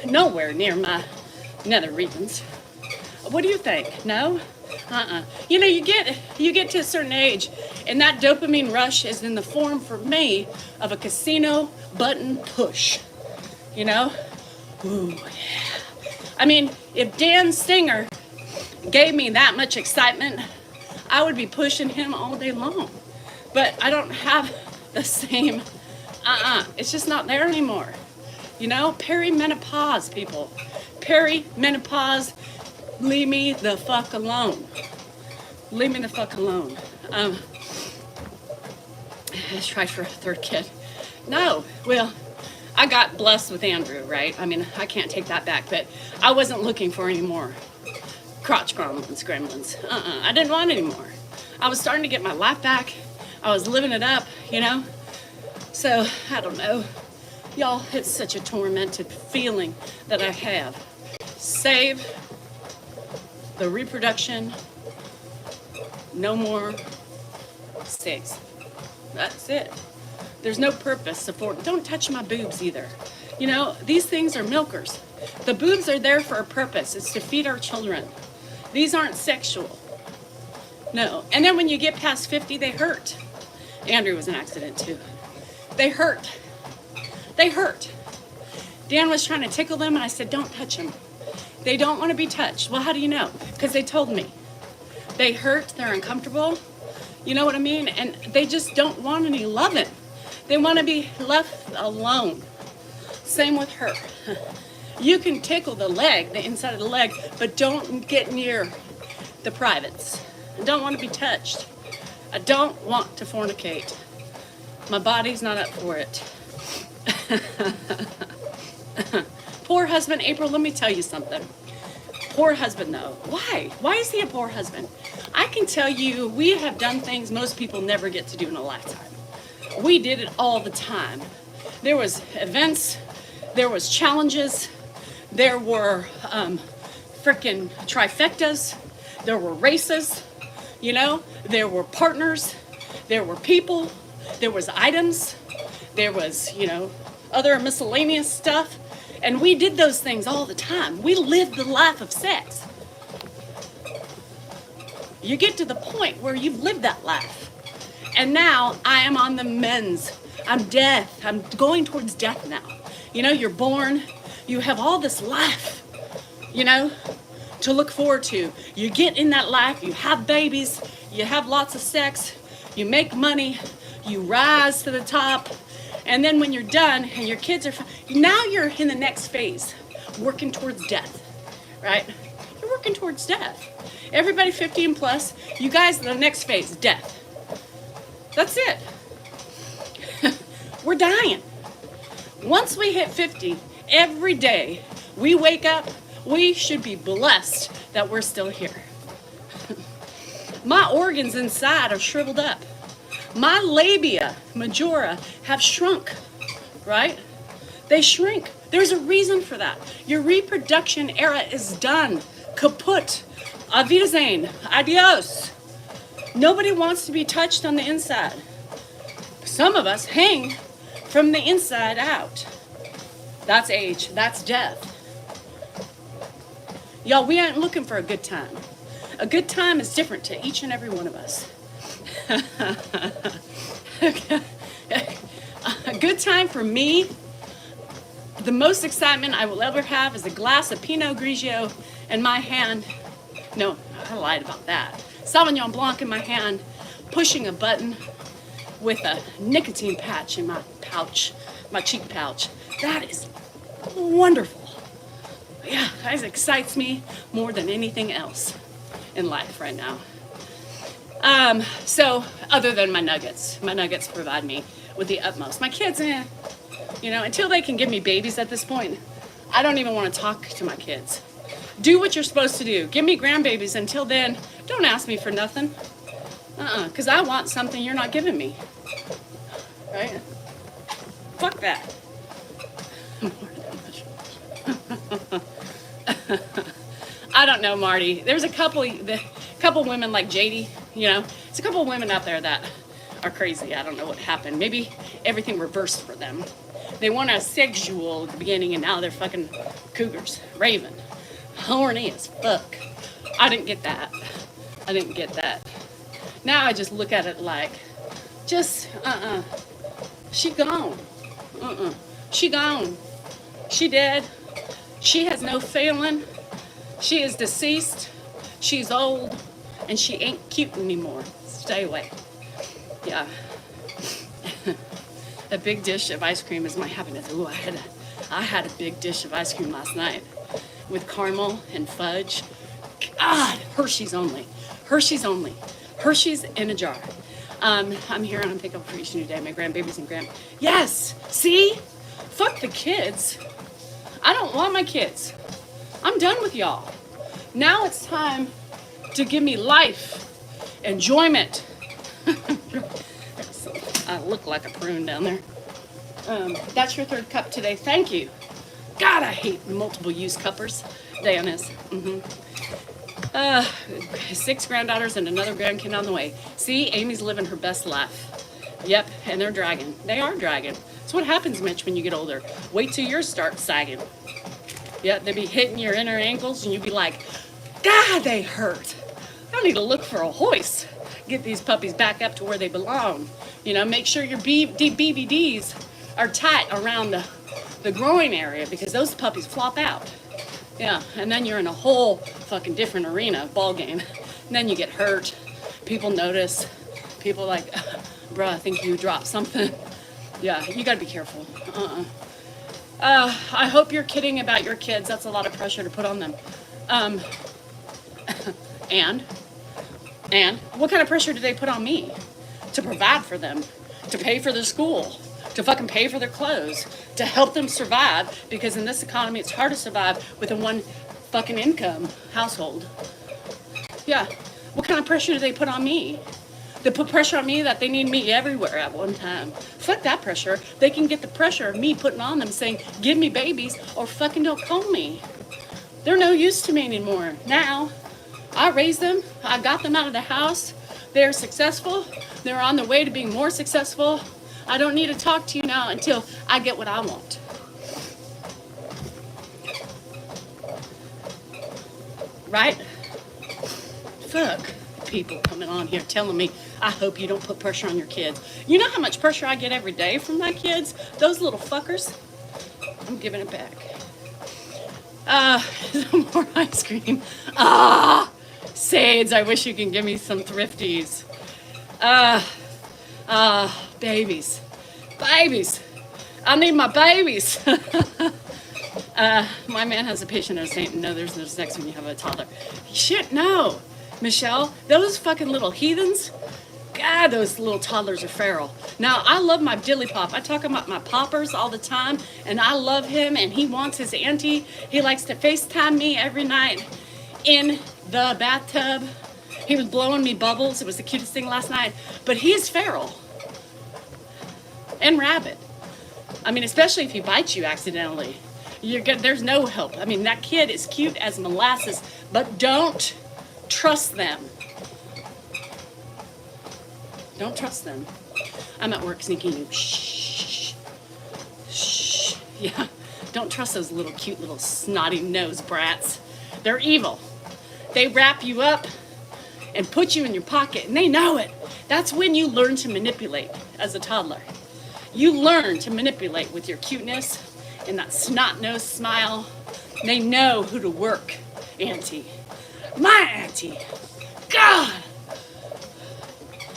Nowhere near my nether regions. What do you think? No? You know, you get to a certain age, and that dopamine rush is in the form for me of a casino button push. You know, ooh yeah. I mean, if Dan Stinger gave me that much excitement, I would be pushing him all day long. But I don't have the same. It's just not there anymore. You know, perimenopause, people. Perimenopause. Leave me the fuck alone. Leave me the fuck alone. Let's try for a third kid. No, well, I got blessed with Andrew, right? I mean, I can't take that back, but I wasn't looking for any more crotch gremlins. I didn't want any more. I was starting to get my life back. I was living it up, you know? So, I don't know. Y'all, it's such a tormented feeling that I have. Save the reproduction. No more sex. That's it. There's no purpose for it. Don't touch my boobs either. You know, these things are milkers. The boobs are there for a purpose. It's to feed our children. These aren't sexual. No. And then when you get past 50, they hurt. Andrew was an accident too. They hurt. They hurt. Dan was trying to tickle them, and I said, don't touch them. They don't want to be touched. Well, how do you know? Because they told me. They hurt, they're uncomfortable. You know what I mean? And they just don't want any loving. They want to be left alone. Same with her. You can tickle the leg, the inside of the leg, but don't get near the privates. I don't want to be touched. I don't want to fornicate. My body's not up for it. Poor husband, April, let me tell you something. Poor husband, though. Why? Why is he a poor husband? I can tell you, we have done things most people never get to do in a lifetime. We did it all the time. There was events, there was challenges, there were freaking trifectas, there were races, you know, there were partners, there were people, there was items, there was, you know, other miscellaneous stuff. And we did those things all the time. We lived the life of sex. You get to the point where you've lived that life. And now I am on the mends. I'm death. I'm going towards death now. You know, you're born. You have all this life, you know, to look forward to. You get in that life. You have babies. You have lots of sex. You make money. You rise to the top. And then when you're done and your kids are, now you're in the next phase, working towards death, right? You're working towards death. Everybody 50 and plus, you guys, the next phase, death. That's it. We're dying. Once we hit 50, every day we wake up, we should be blessed that we're still here. My organs inside are shriveled up. My labia majora have shrunk, right? They shrink. There's a reason for that. Your reproduction era is done. Kaput. Auf Wiedersehen. Adios. Nobody wants to be touched on the inside. Some of us hang from the inside out. That's age. That's death. Y'all, we ain't looking for a good time. A good time is different to each and every one of us. A good time for me, the most excitement I will ever have is a glass of Pinot Grigio in my hand. No, I lied about that. Sauvignon Blanc in my hand, pushing a button with a nicotine patch in my pouch, my cheek pouch. That is wonderful. Yeah, that excites me more than anything else in life right now. So other than my nuggets provide me with the utmost. My kids, you know, until they can give me babies at this point, I don't even want to talk to my kids. Do what you're supposed to do. Give me grandbabies. Until then, don't ask me for nothing. Because I want something you're not giving me. Right? Fuck that. I don't know, Marty. There's a couple women like JD, you know. There's a couple women out there that are crazy. I don't know what happened. Maybe everything reversed for them. They weren't as sexual at the beginning, and now they're fucking cougars. Raven. Horny as fuck. I didn't get that. I didn't get that. Now I just look at it like, just, she gone. She gone. She dead. She has no feeling. She is deceased. She's old. And she ain't cute anymore. Stay away. Yeah. A big dish of ice cream is my happiness. Ooh, I had a big dish of ice cream last night with caramel and fudge. God, Hershey's only. Hershey's only. Hershey's in a jar. I'm here and I'm picking up for each new day. My grandbabies and Yes! See? Fuck the kids. I don't want my kids. I'm done with y'all. Now it's time to give me life, enjoyment. I look like a prune down there. That's your third cup today. Thank you. God, I hate multiple use cuppers. Dayan is. 6 granddaughters and another grandkid on the way. See, Amy's living her best life. Yep, and they're dragging. They are dragging. That's what happens, Mitch, when you get older. Wait till yours start sagging. Yeah, they be hitting your inner ankles and you be like, God, they hurt. I need to look for a hoist. Get these puppies back up to where they belong. You know, make sure your BVDs are tight around the groin area because those puppies flop out. Yeah, and then you're in a whole fucking different arena, ball game. And then you get hurt. People notice. People like, bruh, I think you dropped something. Yeah, you gotta be careful. I hope you're kidding about your kids. That's a lot of pressure to put on them. And what kind of pressure do they put on me? To provide for them, to pay for their school, to fucking pay for their clothes, to help them survive, because in this economy it's hard to survive with a one fucking income household. Yeah, what kind of pressure do they put on me? They put pressure on me that they need me everywhere at one time. Fuck that pressure. They can get the pressure of me putting on them saying, give me babies or fucking don't call me. They're no use to me anymore. Now, I raised them. I got them out of the house. They're successful. They're on their way to being more successful. I don't need to talk to you now until I get what I want. Right? Fuck people coming on here telling me, I hope you don't put pressure on your kids. You know how much pressure I get every day from my kids? Those little fuckers. I'm giving it back. More ice cream. Sades, I wish you can give me some Thrifties. Babies. Babies. I need my babies. My man has a patient that's saying, no, there's no sex when you have a toddler. Shit, no. Michelle, those fucking little heathens, God, those little toddlers are feral. Now, I love my Dilly Pop. I talk about my poppers all the time, and I love him, and he wants his auntie. He likes to FaceTime me every night in the bathtub. He was blowing me bubbles. It was the cutest thing last night. But he is feral and rabid. I mean, especially if he bites you accidentally. There's no help. I mean, that kid is cute as molasses, but don't trust them. Don't trust them. I'm at work sneaking. Shh. Shh. Yeah. Don't trust those little cute little snotty nose brats. They're evil. They wrap you up and put you in your pocket, and they know it. That's when you learn to manipulate as a toddler. You learn to manipulate with your cuteness and that snot-nosed smile. They know who to work, Auntie. My auntie. God.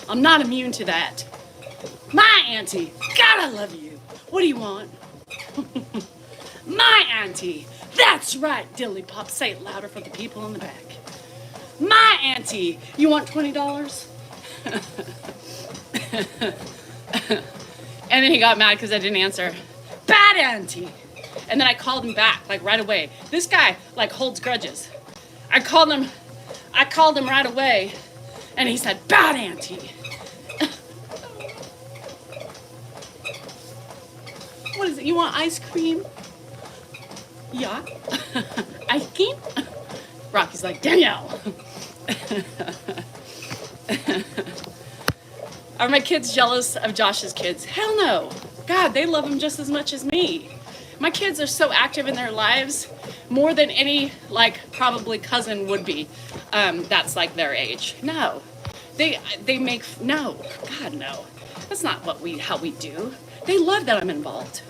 I'm not immune to that. My auntie. God, I love you. What do you want? My auntie. That's right, Dilly Pop. Say it louder for the people in the back. My auntie. You want $20? And then he got mad because I didn't answer. Bad auntie. And then I called him back, like right away. This guy, like, holds grudges. I called him right away, and he said, bad auntie. What is it? You want ice cream? Yeah. Ice cream? Rocky's like, Danielle. Are my kids jealous of Josh's kids? Hell no. God, they love him just as much as me. My kids are so active in their lives, more than any, like, probably cousin would be. that's like their age. No, they make no, God no, that's not how we do. They love that I'm involved.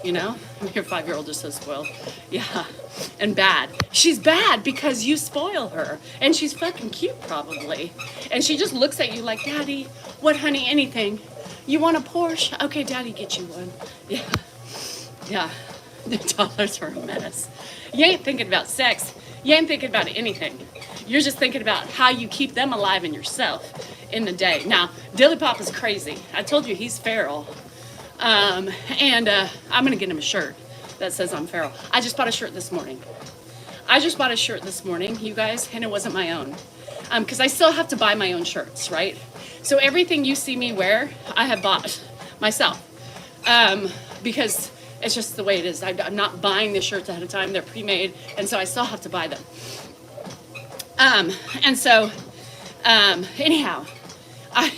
You know, your 5-year-old is so spoiled. Yeah, and bad. She's bad because you spoil her, and she's fucking cute probably, and she just looks at you like, Daddy, what, honey, anything. You want a Porsche? Okay, Daddy, get you one. Yeah, yeah. The dollars are a mess. You ain't thinking about sex. You ain't thinking about anything. You're just thinking about how you keep them alive and yourself in the day. Now, Dilly Pop is crazy. I told you he's feral. And I'm gonna get him a shirt that says I'm feral. I just bought a shirt this morning. You guys, and it wasn't my own. Because I still have to buy my own shirts, right? So everything you see me wear, I have bought myself. Because it's just the way it is. I'm not buying the shirts ahead of time. They're pre-made, and so I still have to buy them. And so, anyhow,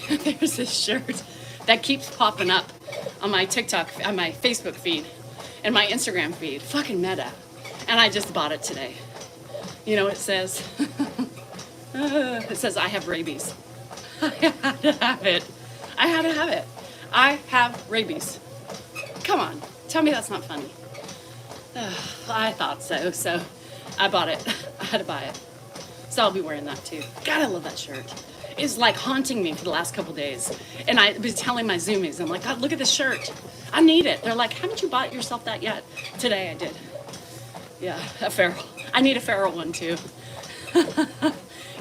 there's this shirt that keeps popping up on my TikTok, on my Facebook feed, and my Instagram feed. Fucking Meta. And I just bought it today. You know what it says? It says, I have rabies. I had to have it. I have rabies. Come on. Tell me that's not funny. I thought so. So I bought it. I had to buy it. So I'll be wearing that too. God, I love that shirt. It's like haunting me for the last couple days. And I was telling my Zoomies, I'm like, God, look at this shirt. I need it. They're like, haven't you bought yourself that yet? Today I did. Yeah, a feral. I need a feral one too.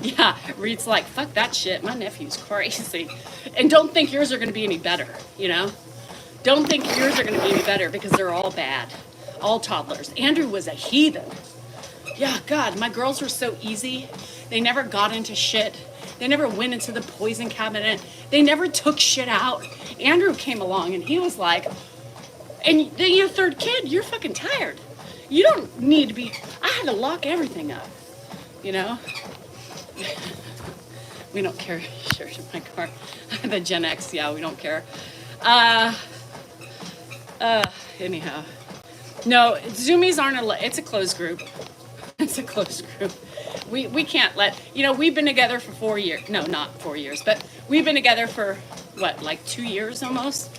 Yeah, Reed's like, fuck that shit. My nephew's crazy. And don't think yours are going to be any better, you know? Don't think yours are going to be any better because they're all bad. All toddlers. Andrew was a heathen. Yeah, God, my girls were so easy. They never got into shit. They never went into the poison cabinet. They never took shit out. Andrew came along and he was like, and then your third kid, you're fucking tired. You don't need to be, I had to lock everything up, you know? We don't carry shirts in my car. The Gen X, yeah, we don't care. Anyhow. No, Zoomies aren't it's a closed group. It's a closed group. We can't let, you know, we've been together for 4 years. No, not 4 years, but we've been together for, what, like 2 years almost?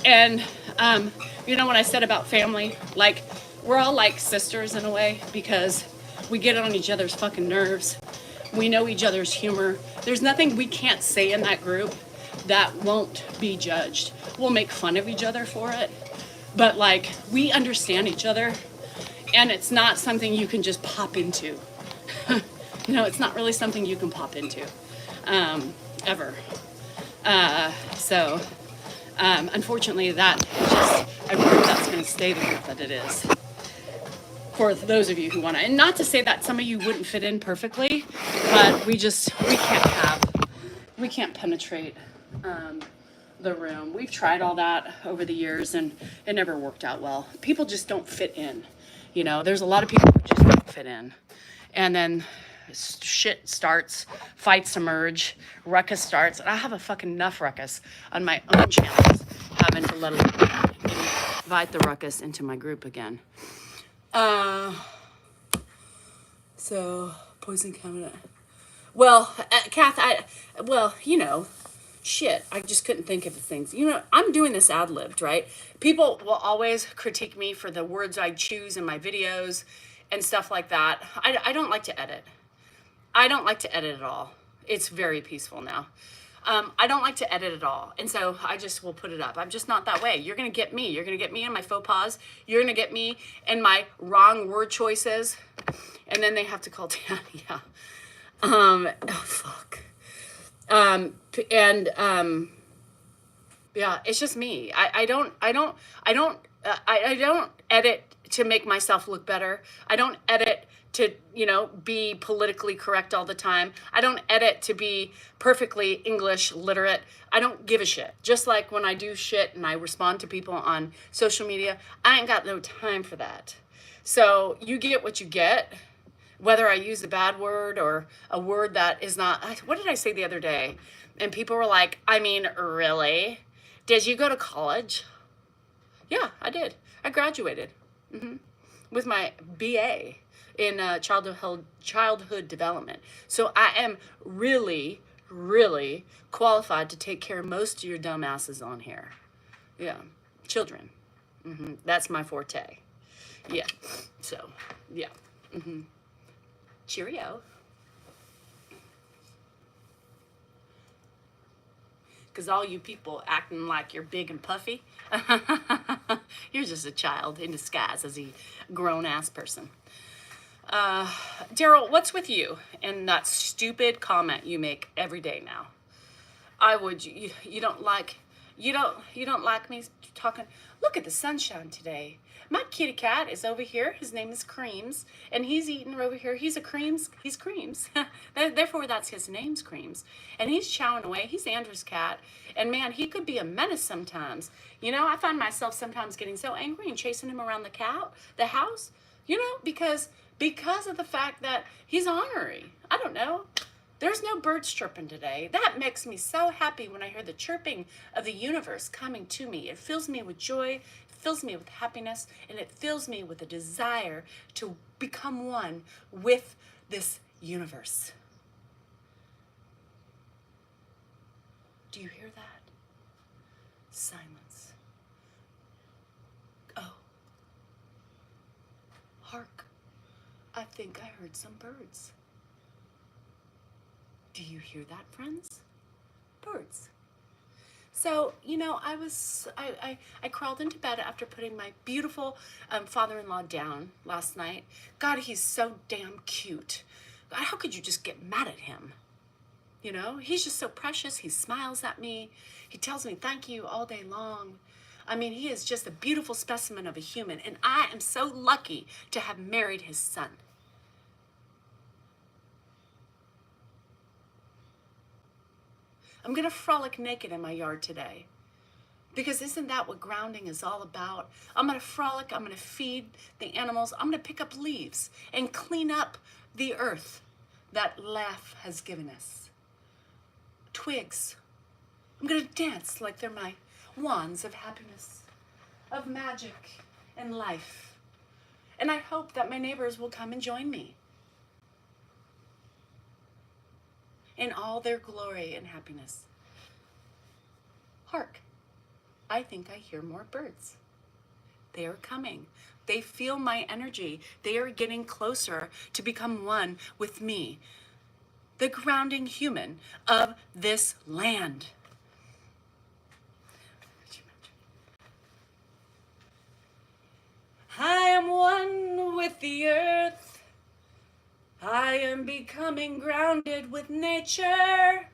And, you know what I said about family? Like, we're all like sisters in a way because we get on each other's fucking nerves. We know each other's humor. There's nothing we can't say in that group that won't be judged. We'll make fun of each other for it. But, like, we understand each other. And it's not something you can just pop into. You know, it's not really something you can pop into, ever. So, unfortunately, that is just a group that's going to stay the group that it is. For those of you who want to, and not to say that some of you wouldn't fit in perfectly, but we can't penetrate the room. We've tried all that over the years, and it never worked out well. People just don't fit in. You know, there's a lot of people who just don't fit in. And then shit starts, fights emerge, ruckus starts. And I have a fucking enough ruckus on my own channels, having to let invite the ruckus into my group again. So, poison cabinet. Well, Kath, you know, shit, I just couldn't think of the things. You know, I'm doing this ad-libbed, right? People will always critique me for the words I choose in my videos and stuff like that. I don't like to edit. I don't like to edit at all. It's very peaceful now. I don't like to edit at all. And so I just will put it up. I'm just not that way. You're going to get me. You're going to get me in my faux pas. You're going to get me in my wrong word choices. And then they have to call down. Yeah. Oh, fuck. Yeah, it's just me. I don't edit to make myself look better. I don't edit to, you know, be politically correct all the time. I don't edit to be perfectly English literate. I don't give a shit. Just like when I do shit and I respond to people on social media, I ain't got no time for that. So you get what you get, whether I use a bad word or a word that is not, what did I say the other day? And people were like, I mean, really? Did you go to college? Yeah, I did. I graduated with my BA in childhood development. So I am really, really qualified to take care of most of your dumbasses on here. Yeah, children. That's my forte. Yeah. So, yeah. Cheerio. Because all you people acting like you're big and puffy, you're just a child in disguise as a grown ass person. Daryl, what's with you and that stupid comment you make every day now? I would you don't like you don't like me talking. Look at the sunshine today. My kitty cat is over here. His name is Creams, and he's eating over here. He's a Creams. He's Creams. Therefore, that's his name's Creams, and he's chowing away. He's Andrew's cat, and man, he could be a menace sometimes. You know, I find myself sometimes getting so angry and chasing him around the house. You know, because of the fact that he's ornery. I don't know. There's no birds chirping today. That makes me so happy when I hear the chirping of the universe coming to me. It fills me with joy, it fills me with happiness, and it fills me with a desire to become one with this universe. Do you hear that? Silence. Oh. Hark. I think I heard some birds. Do you hear that, friends? Birds. So, you know, I crawled into bed after putting my beautiful father-in-law down last night. God, he's so damn cute. God, how could you just get mad at him? You know, he's just so precious. He smiles at me. He tells me thank you all day long. I mean, he is just a beautiful specimen of a human, and I am so lucky to have married his son. I'm going to frolic naked in my yard today. Because isn't that what grounding is all about? I'm going to frolic, I'm going to feed the animals, I'm going to pick up leaves and clean up the earth that life has given us. Twigs. I'm going to dance like they're my wands of happiness, of magic and life. And I hope that my neighbors will come and join me in all their glory and happiness. Hark. I think I hear more birds. They are coming. They feel my energy. They are getting closer to become one with me, the grounding human of this land. I am one with the earth. I am becoming grounded with nature.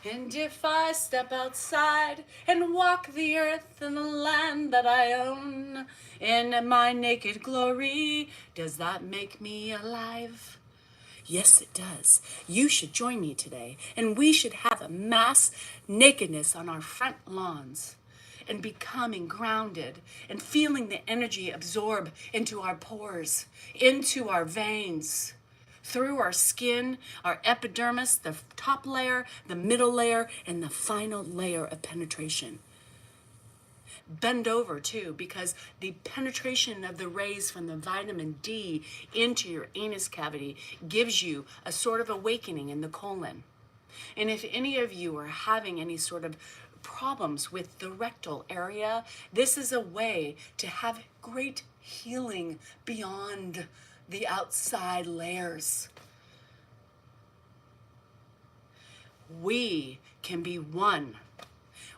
And if I step outside and walk the earth and the land that I own in my naked glory, does that make me alive? Yes, it does. You should join me today, and we should have a mass nakedness on our front lawns and becoming grounded and feeling the energy absorb into our pores, into our veins, through our skin, our epidermis, the top layer, the middle layer, and the final layer of penetration. Bend over too, because the penetration of the rays from the vitamin D into your anus cavity gives you a sort of awakening in the colon. And if any of you are having any sort of problems with the rectal area, this is a way to have great healing beyond the outside layers. We can be one.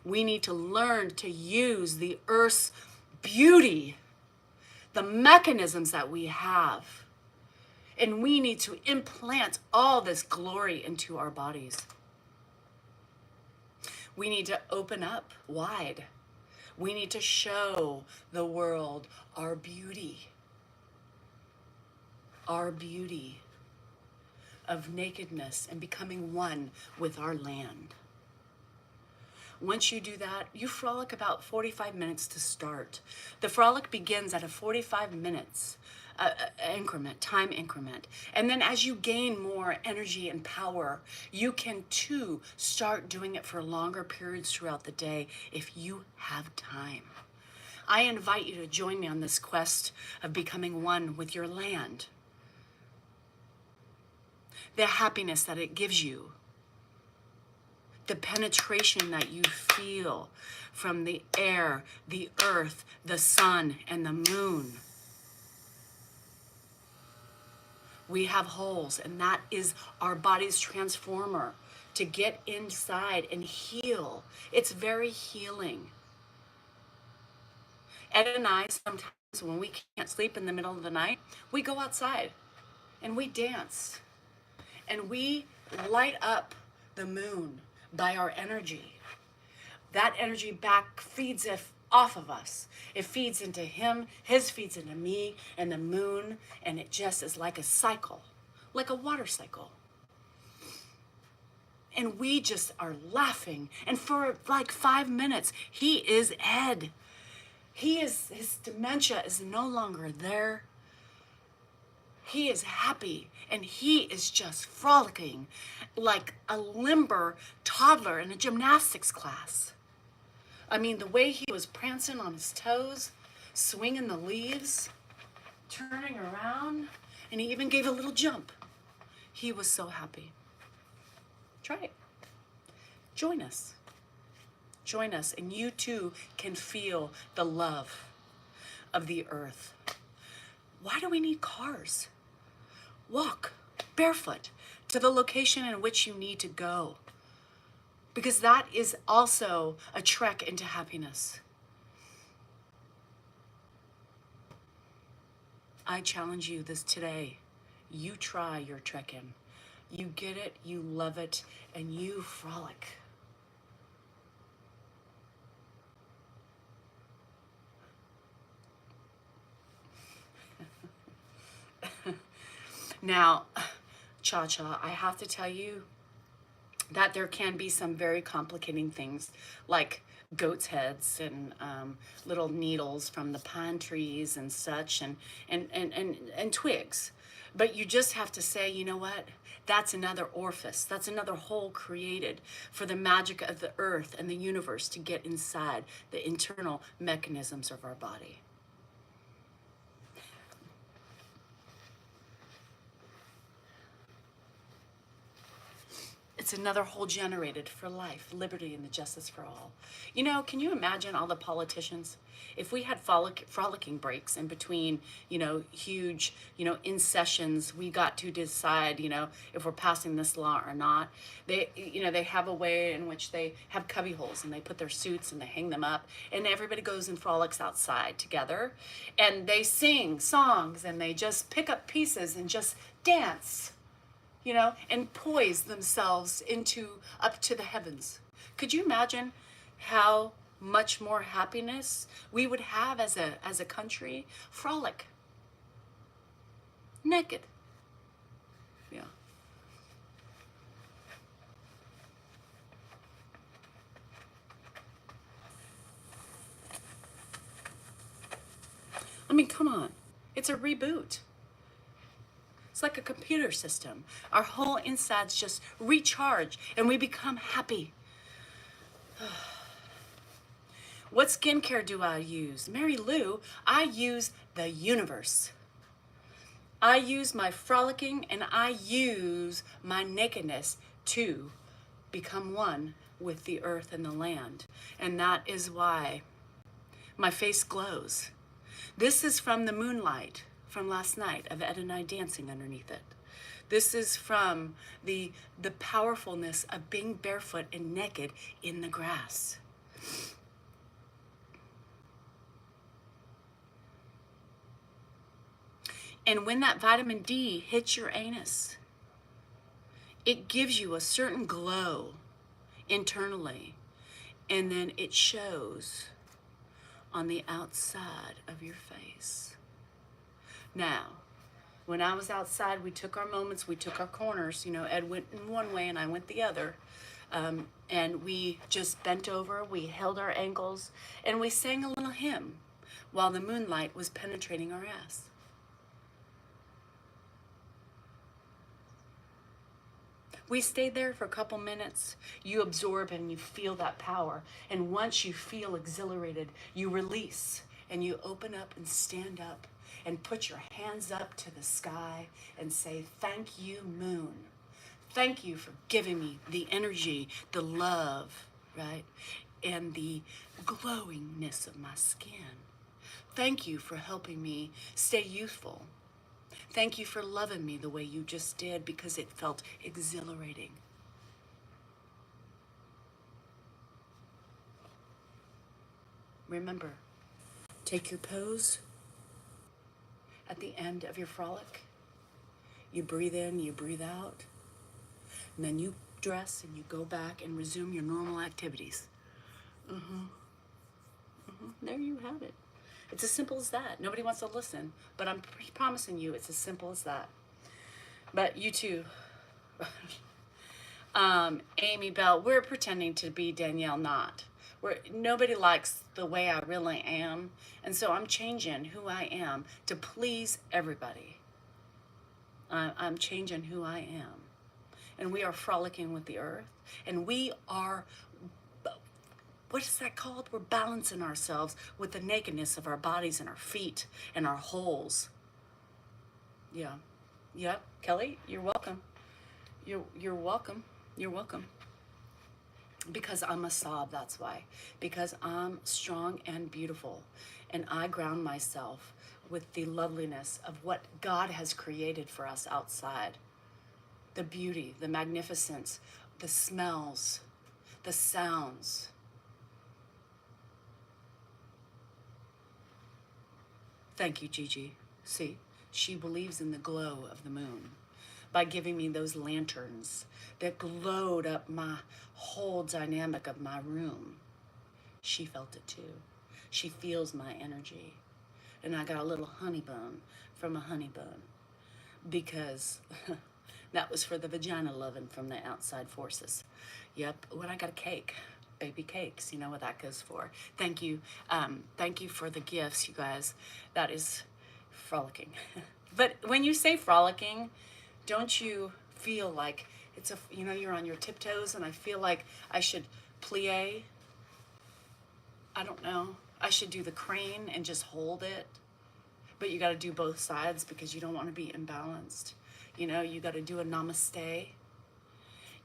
We need to learn to use the earth's beauty, the mechanisms that we have, and we need to implant all this glory into our bodies. We need to open up wide. We need to show the world our beauty of nakedness and becoming one with our land. Once you do that, you frolic about 45 minutes to start. The frolic begins at a 45 minutes time increment. And then as you gain more energy and power, you can too start doing it for longer periods throughout the day if you have time. I invite you to join me on this quest of becoming one with your land. The happiness that it gives you, the penetration that you feel from the air, the earth, the sun, and the moon. We have holes, and that is our body's transformer to get inside and heal. It's very healing. Ed and I, sometimes when we can't sleep in the middle of the night, we go outside and we dance and we light up the moon by our energy. That energy back feeds off of us. It feeds into him, his feeds into me, and the moon, and it just is like a cycle, like a water cycle. And we just are laughing. And for like 5 minutes, he is Ed. His dementia is no longer there. He is happy and he is just frolicking like a limber toddler in a gymnastics class. I mean, the way he was prancing on his toes, swinging the leaves, turning around, and he even gave a little jump. He was so happy. Try it. Join us. Join us, and you too can feel the love of the earth. Why do we need cars? Walk barefoot to the location in which you need to go, because that is also a trek into happiness. I challenge you this today. You try your trek in. You get it, you love it, and you frolic. Now, Cha-Cha, I have to tell you that there can be some very complicating things like goat's heads and little needles from the pine trees and such and twigs. But you just have to say, you know what? That's another orifice. That's another hole created for the magic of the earth and the universe to get inside the internal mechanisms of our body. It's another hole generated for life, liberty, and the justice for all. You know, can you imagine all the politicians? If we had frolicking breaks in between, huge, in sessions, we got to decide, if we're passing this law or not. They have a way in which they have cubby holes and they put their suits and they hang them up and everybody goes and frolics outside together and they sing songs and they just pick up pieces and just dance. And poise themselves up to the heavens. Could you imagine how much more happiness we would have as a country? Frolic. Naked. Yeah. I mean, come on. It's a reboot. It's like a computer system. Our whole insides just recharge and we become happy. What skincare do I use? Mary Lou, I use the universe. I use my frolicking and I use my nakedness to become one with the earth and the land. And that is why my face glows. This is from the moonlight from last night of Ed and I dancing underneath it. This is from the powerfulness of being barefoot and naked in the grass. And when that vitamin D hits your anus, it gives you a certain glow internally, and then it shows on the outside of your face. Now, when I was outside, we took our moments, we took our corners. Ed went in one way and I went the other. And we just bent over, we held our ankles, and we sang a little hymn while the moonlight was penetrating our ass. We stayed there for a couple minutes. You absorb and you feel that power. And once you feel exhilarated, you release and you open up and stand up and put your hands up to the sky and say, thank you, moon. Thank you for giving me the energy, the love, right? And the glowingness of my skin. Thank you for helping me stay youthful. Thank you for loving me the way you just did, because it felt exhilarating. Remember, take your pose at the end of your frolic. You breathe in, you breathe out, and then you dress and you go back and resume your normal activities. There you have it. It's as simple as that. Nobody wants to listen, but I'm promising you it's as simple as that. But you too, Amy Bell, we're pretending to be Danielle Knott. Nobody likes the way I really am, and so I'm changing who I am to please everybody. I'm changing who I am. And we are frolicking with the earth, and we are, what is that called? We're balancing ourselves with the nakedness of our bodies and our feet and our holes. Yeah. Yep. Kelly, you're welcome. You're welcome. You're welcome. Because I'm a sob, that's why. Because I'm strong and beautiful, and I ground myself with the loveliness of what God has created for us outside. The beauty, the magnificence, the smells, the sounds. Thank you, Gigi. See, she believes in the glow of the moon by giving me those lanterns that glowed up my whole dynamic of my room. She felt it too. She feels my energy. And I got a little honey bun from a honey bun, because that was for the vagina loving from the outside forces. Yep, when I got a cake, baby cakes, you know what that goes for. Thank you for the gifts, you guys. That is frolicking. But when you say frolicking, don't you feel like it's you're on your tiptoes, and I feel like I should plie? I don't know. I should do the crane and just hold it. But you got to do both sides because you don't want to be imbalanced. You got to do a namaste.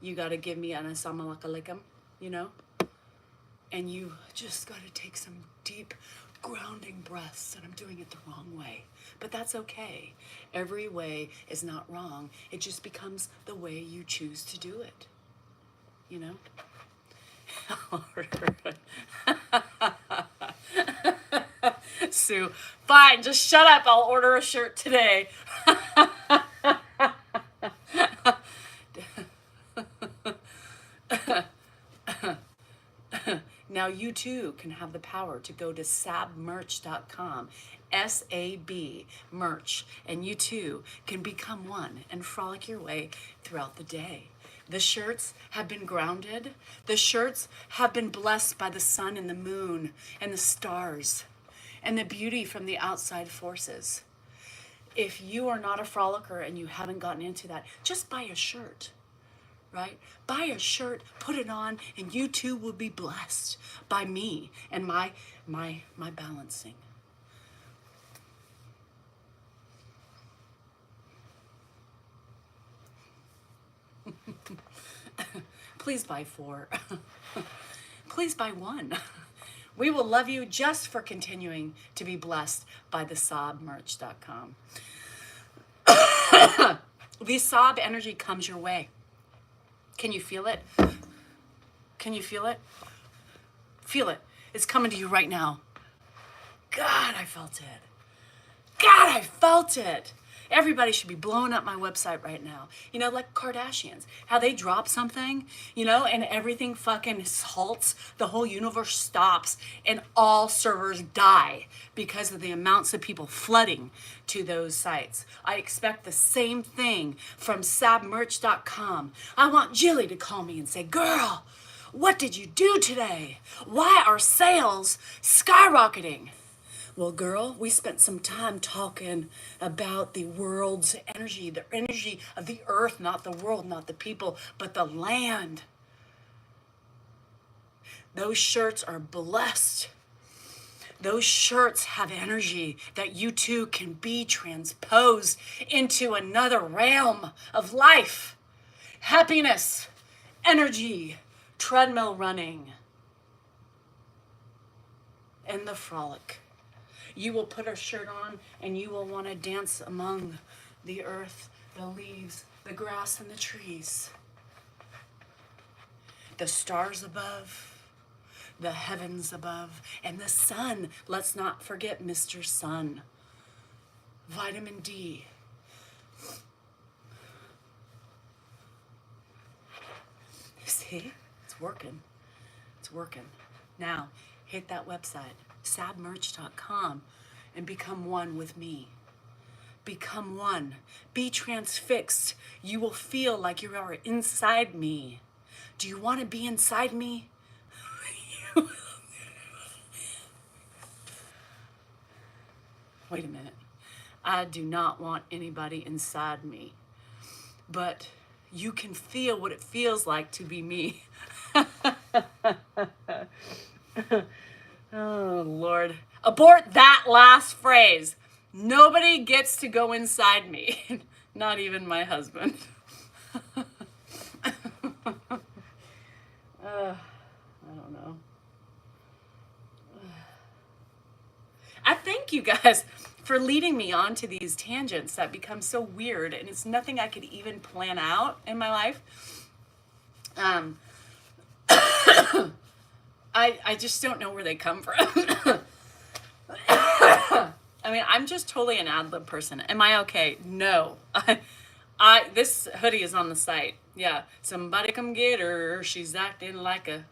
You got to give me an assalamu alaikum, And you just got to take some deep grounding breaths, and I'm doing it the wrong way. But that's okay. Every way is not wrong. It just becomes the way you choose to do it. Sue, fine, just shut up. I'll order a shirt today. Now you too can have the power to go to sabmerch.com, S-A-B, merch, and you too can become one and frolic your way throughout the day. The shirts have been grounded. The shirts have been blessed by the sun and the moon and the stars and the beauty from the outside forces. If you are not a frolicker and you haven't gotten into that, just buy a shirt. Right? Buy a shirt, put it on, and you too will be blessed by me and my balancing. Please buy 4. Please buy 1. We will love you just for continuing to be blessed by the sobmerch.com. The sob energy comes your way. Can you feel it? Can you feel it? Feel it. It's coming to you right now. God, I felt it. God, I felt it. Everybody should be blowing up my website right now. Like Kardashians, how they drop something, and everything fucking halts. The whole universe stops and all servers die because of the amounts of people flooding to those sites. I expect the same thing from sabmerch.com. I want Jilly to call me and say, girl, what did you do today? Why are sales skyrocketing? Well, girl, we spent some time talking about the world's energy, the energy of the earth, not the world, not the people, but the land. Those shirts are blessed. Those shirts have energy that you too can be transposed into another realm of life. Happiness, energy, treadmill running, and the frolic. You will put a shirt on and you will want to dance among the earth, the leaves, the grass, and the trees. The stars above, the heavens above, and the sun. Let's not forget Mr. Sun. Vitamin D. See, it's working. It's working. Now, hit that website, sabmerch.com, and become one with me. Become one. Be transfixed. You will feel like you are inside me. Do you want to be inside me? Wait a minute. I do not want anybody inside me. But you can feel what it feels like to be me. Oh, Lord. Abort that last phrase. Nobody gets to go inside me. Not even my husband. I don't know. I thank you guys for leading me onto these tangents that become so weird, and it's nothing I could even plan out in my life. I just don't know where they come from. I mean, I'm just totally an ad-lib person. Am I okay? No. This hoodie is on the site. Yeah, somebody come get her. She's acting like a,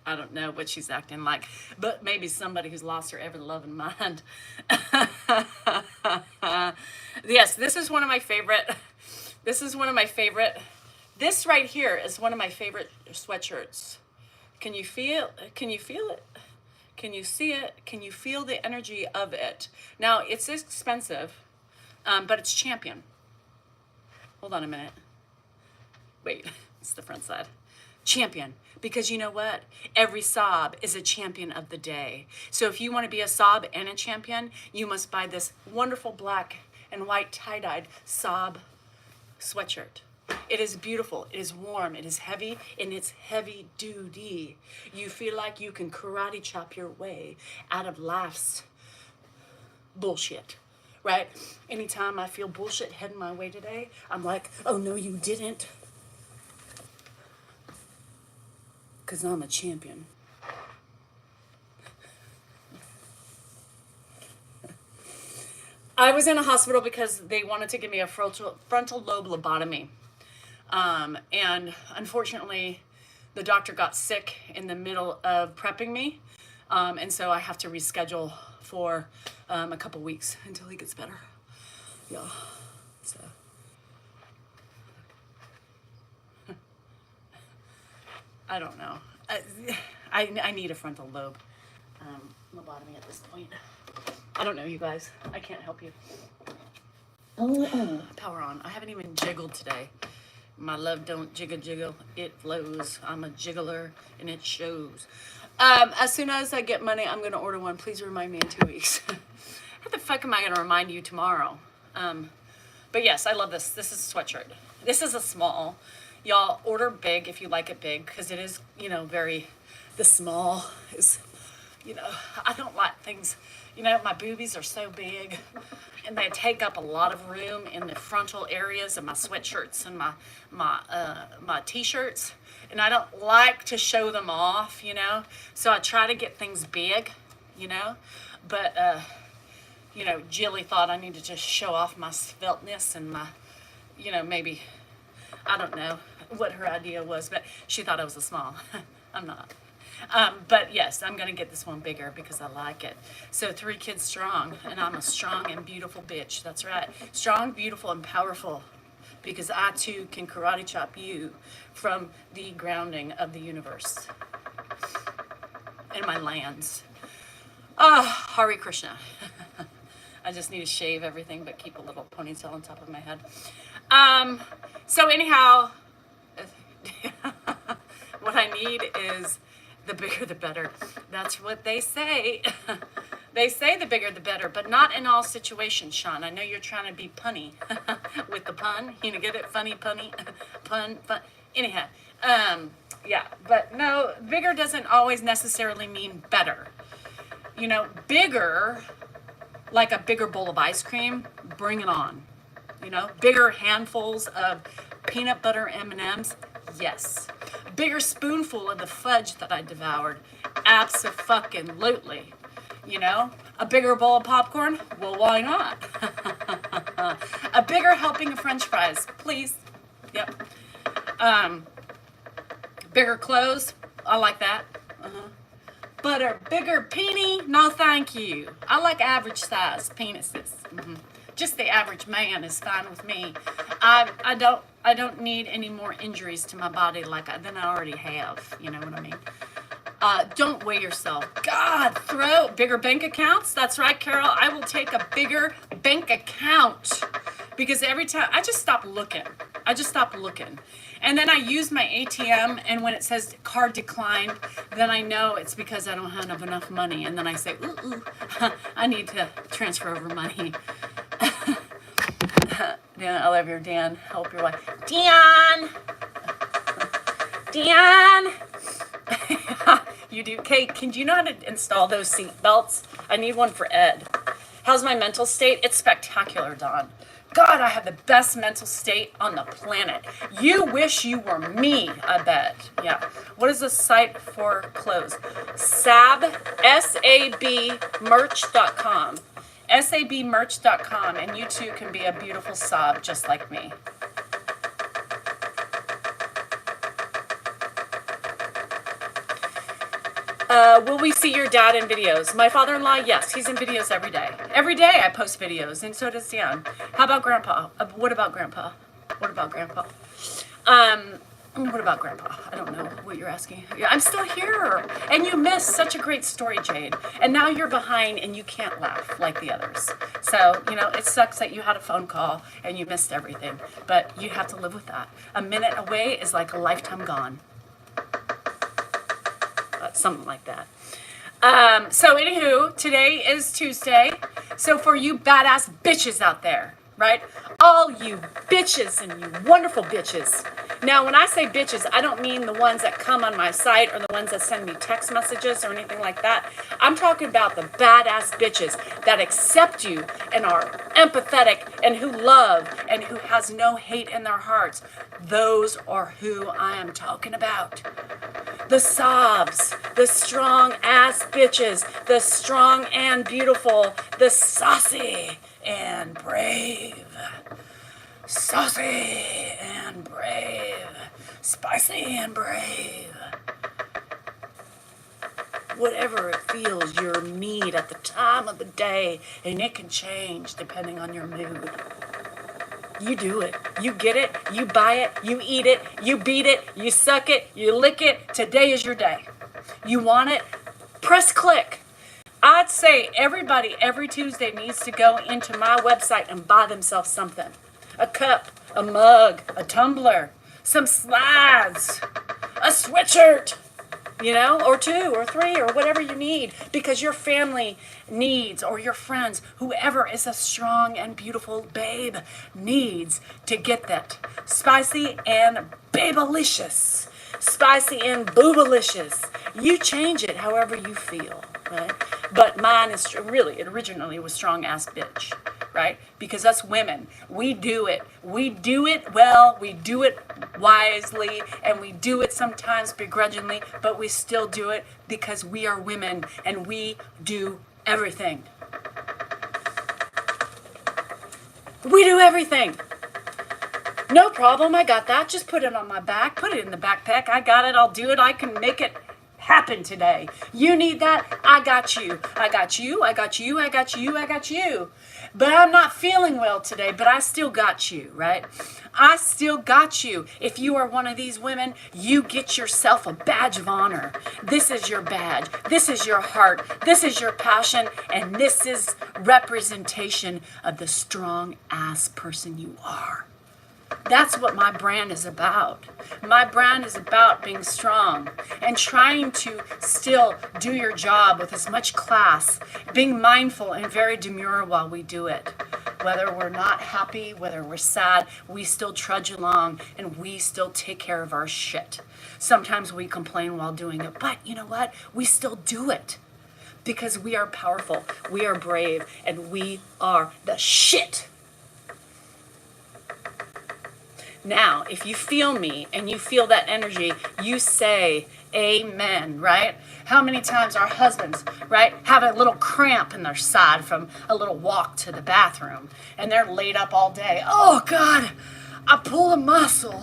I don't know what she's acting like, but maybe somebody who's lost her ever-loving mind. Yes, this is one of my favorite. This is one of my favorite. This right here is one of my favorite sweatshirts. Can you feel? Can you feel it? Can you see it? Can you feel the energy of it? Now, it's expensive, but it's Champion. Hold on a minute. Wait, it's the front side. Champion. Because you know what? Every sob is a champion of the day. So if you want to be a sob and a champion, you must buy this wonderful black and white tie-dyed sob sweatshirt. It is beautiful, it is warm, it is heavy, and it's heavy duty. You feel like you can karate chop your way out of life's bullshit, right? Anytime I feel bullshit heading my way today, I'm like, oh no, you didn't. Because I'm a champion. I was in a hospital because they wanted to give me a frontal lobe lobotomy. And unfortunately, the doctor got sick in the middle of prepping me. And so I have to reschedule for a couple weeks until he gets better. Yeah. So. I don't know. I need a frontal lobe lobotomy at this point. I don't know, you guys. I can't help you. Power on. I haven't even jiggled today. My love don't jiggle, it flows. I'm a jiggler, and it shows. As soon as I get money, I'm going to order one. Please remind me in 2 weeks. How the fuck am I going to remind you tomorrow? But yes, I love this. This is a sweatshirt. This is a small. Y'all order big if you like it big, because it is, the small is, I don't like things, my boobies are so big, and they take up a lot of room in the frontal areas of my sweatshirts and my t-shirts, and I don't like to show them off, so I try to get things big, but, Jilly thought I needed to show off my svelteness and my, maybe, I don't know what her idea was, but she thought I was a small. I'm not. But yes, I'm going to get this one bigger because I like it. So 3 kids strong, and I'm a strong and beautiful bitch. That's right. Strong, beautiful, and powerful, because I too can karate chop you from the grounding of the universe and my lands. Hare Krishna. I just need to shave everything but keep a little ponytail on top of my head. So anyhow, what I need is The bigger the better. That's what they say. They say the bigger the better, but not in all situations, Sean. I know you're trying to be punny with the pun. You know, get it? Funny, punny, pun, fun. Anyhow, yeah, but no, bigger doesn't always necessarily mean better. You know, bigger, like a bigger bowl of ice cream, bring it on. You know, bigger handfuls of peanut butter M&Ms, yes. Bigger spoonful of the fudge that I devoured, abso-fucking-lutely. You know, a bigger bowl of popcorn, well, why not? A bigger helping of French fries, please. Yep. Bigger clothes, I like that. But a bigger peenie, no thank you. I like average size penises. Just the average man is fine with me. I don't need any more injuries to my body than I already have. You know what I mean? Don't weigh yourself. God, throw bigger bank accounts. That's right, Carol. I will take a bigger bank account because every time I just stop looking. And then I use my ATM, and when it says card declined, then I know it's because I don't have enough money. And then I say, ooh, I need to transfer over money. Dan, I love your Dan. Help your wife. Dan! You do. Kate, do you know how to install those seat belts? I need one for Ed. How's my mental state? It's spectacular, Dawn. God, I have the best mental state on the planet. You wish you were me, I bet. Yeah. What is the site for clothes? SAB, S-A-B, merch.com. SABmerch.com, and you too can be a beautiful sob just like me. Will we see your dad in videos? My father-in-law, yes, he's in videos every day. Every day I post videos, and so does Dan. How about Grandpa? What about Grandpa? What about Grandpa? I don't know what you're asking. Yeah, I'm still here, and you missed such a great story, Jade. And now you're behind, and you can't laugh like the others. So, you know, it sucks that you had a phone call, and you missed everything. But you have to live with that. A minute away is like a lifetime gone. Something like that. So anywho, today is Tuesday. So for you badass bitches out there, right? All you bitches and you wonderful bitches. Now, when I say bitches, I don't mean the ones that come on my site or the ones that send me text messages or anything like that. I'm talking about the badass bitches that accept you and are empathetic and who love and who has no hate in their hearts. Those are who I am talking about. The sobs, the strong ass bitches, the strong and beautiful, the saucy and brave. Saucy and brave. Spicy and brave. Whatever it feels your need at the time of the day, and it can change depending on your mood. You do it. You get it. You buy it. You eat it. You beat it. You suck it. You lick it. Today is your day. You want it? Press click. I'd say everybody every Tuesday needs to go into my website and buy themselves something. A cup, a mug, a tumbler, some slides, a sweatshirt, you know, or 2 or 3 or whatever you need, because your family needs, or your friends, whoever is a strong and beautiful babe needs to get that. Spicy and babelicious. Spicy and boobalicious. You change it however you feel, right? But mine is really, it originally was strong ass bitch, right? Because us women, we do it. We do it well, we do it wisely, and we do it sometimes begrudgingly, but we still do it because we are women and we do everything. We do everything. No problem, I got that. Just put it on my back, put it in the backpack. I got it, I'll do it, I can make it happen today. You need that? I got you. I got you. I got you. I got you. I got you. But I'm not feeling well today, but I still got you, right? I still got you. If you are one of these women, you get yourself a badge of honor. This is your badge. This is your heart. This is your passion. And this is representation of the strong ass person you are. That's what my brand is about. My brand is about being strong and trying to still do your job with as much class, being mindful and very demure while we do it. Whether we're not happy, whether we're sad, we still trudge along and we still take care of our shit. Sometimes we complain while doing it, but you know what? We still do it because we are powerful, we are brave, and we are the shit. Now, if you feel me and you feel that energy, you say amen, right? How many times our husbands, right, have a little cramp in their side from a little walk to the bathroom and they're laid up all day. Oh God, I pull a muscle.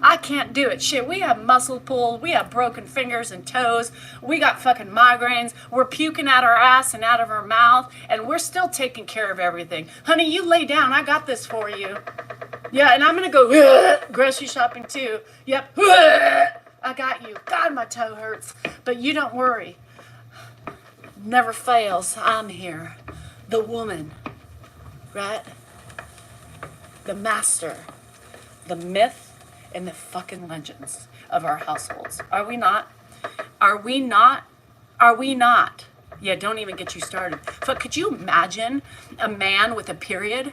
I can't do it. Shit, we have muscle pull. We have broken fingers and toes. We got fucking migraines. We're puking out our ass and out of our mouth, and we're still taking care of everything. Honey, you lay down. I got this for you. Yeah, and I'm going to go grocery shopping too. Yep. I got you. God, my toe hurts. But you don't worry. Never fails. I'm here. The woman, right? The master. The myth and the fucking legends of our households. Are we not? Are we not? Are we not? Yeah, don't even get you started. But could you imagine a man with a period?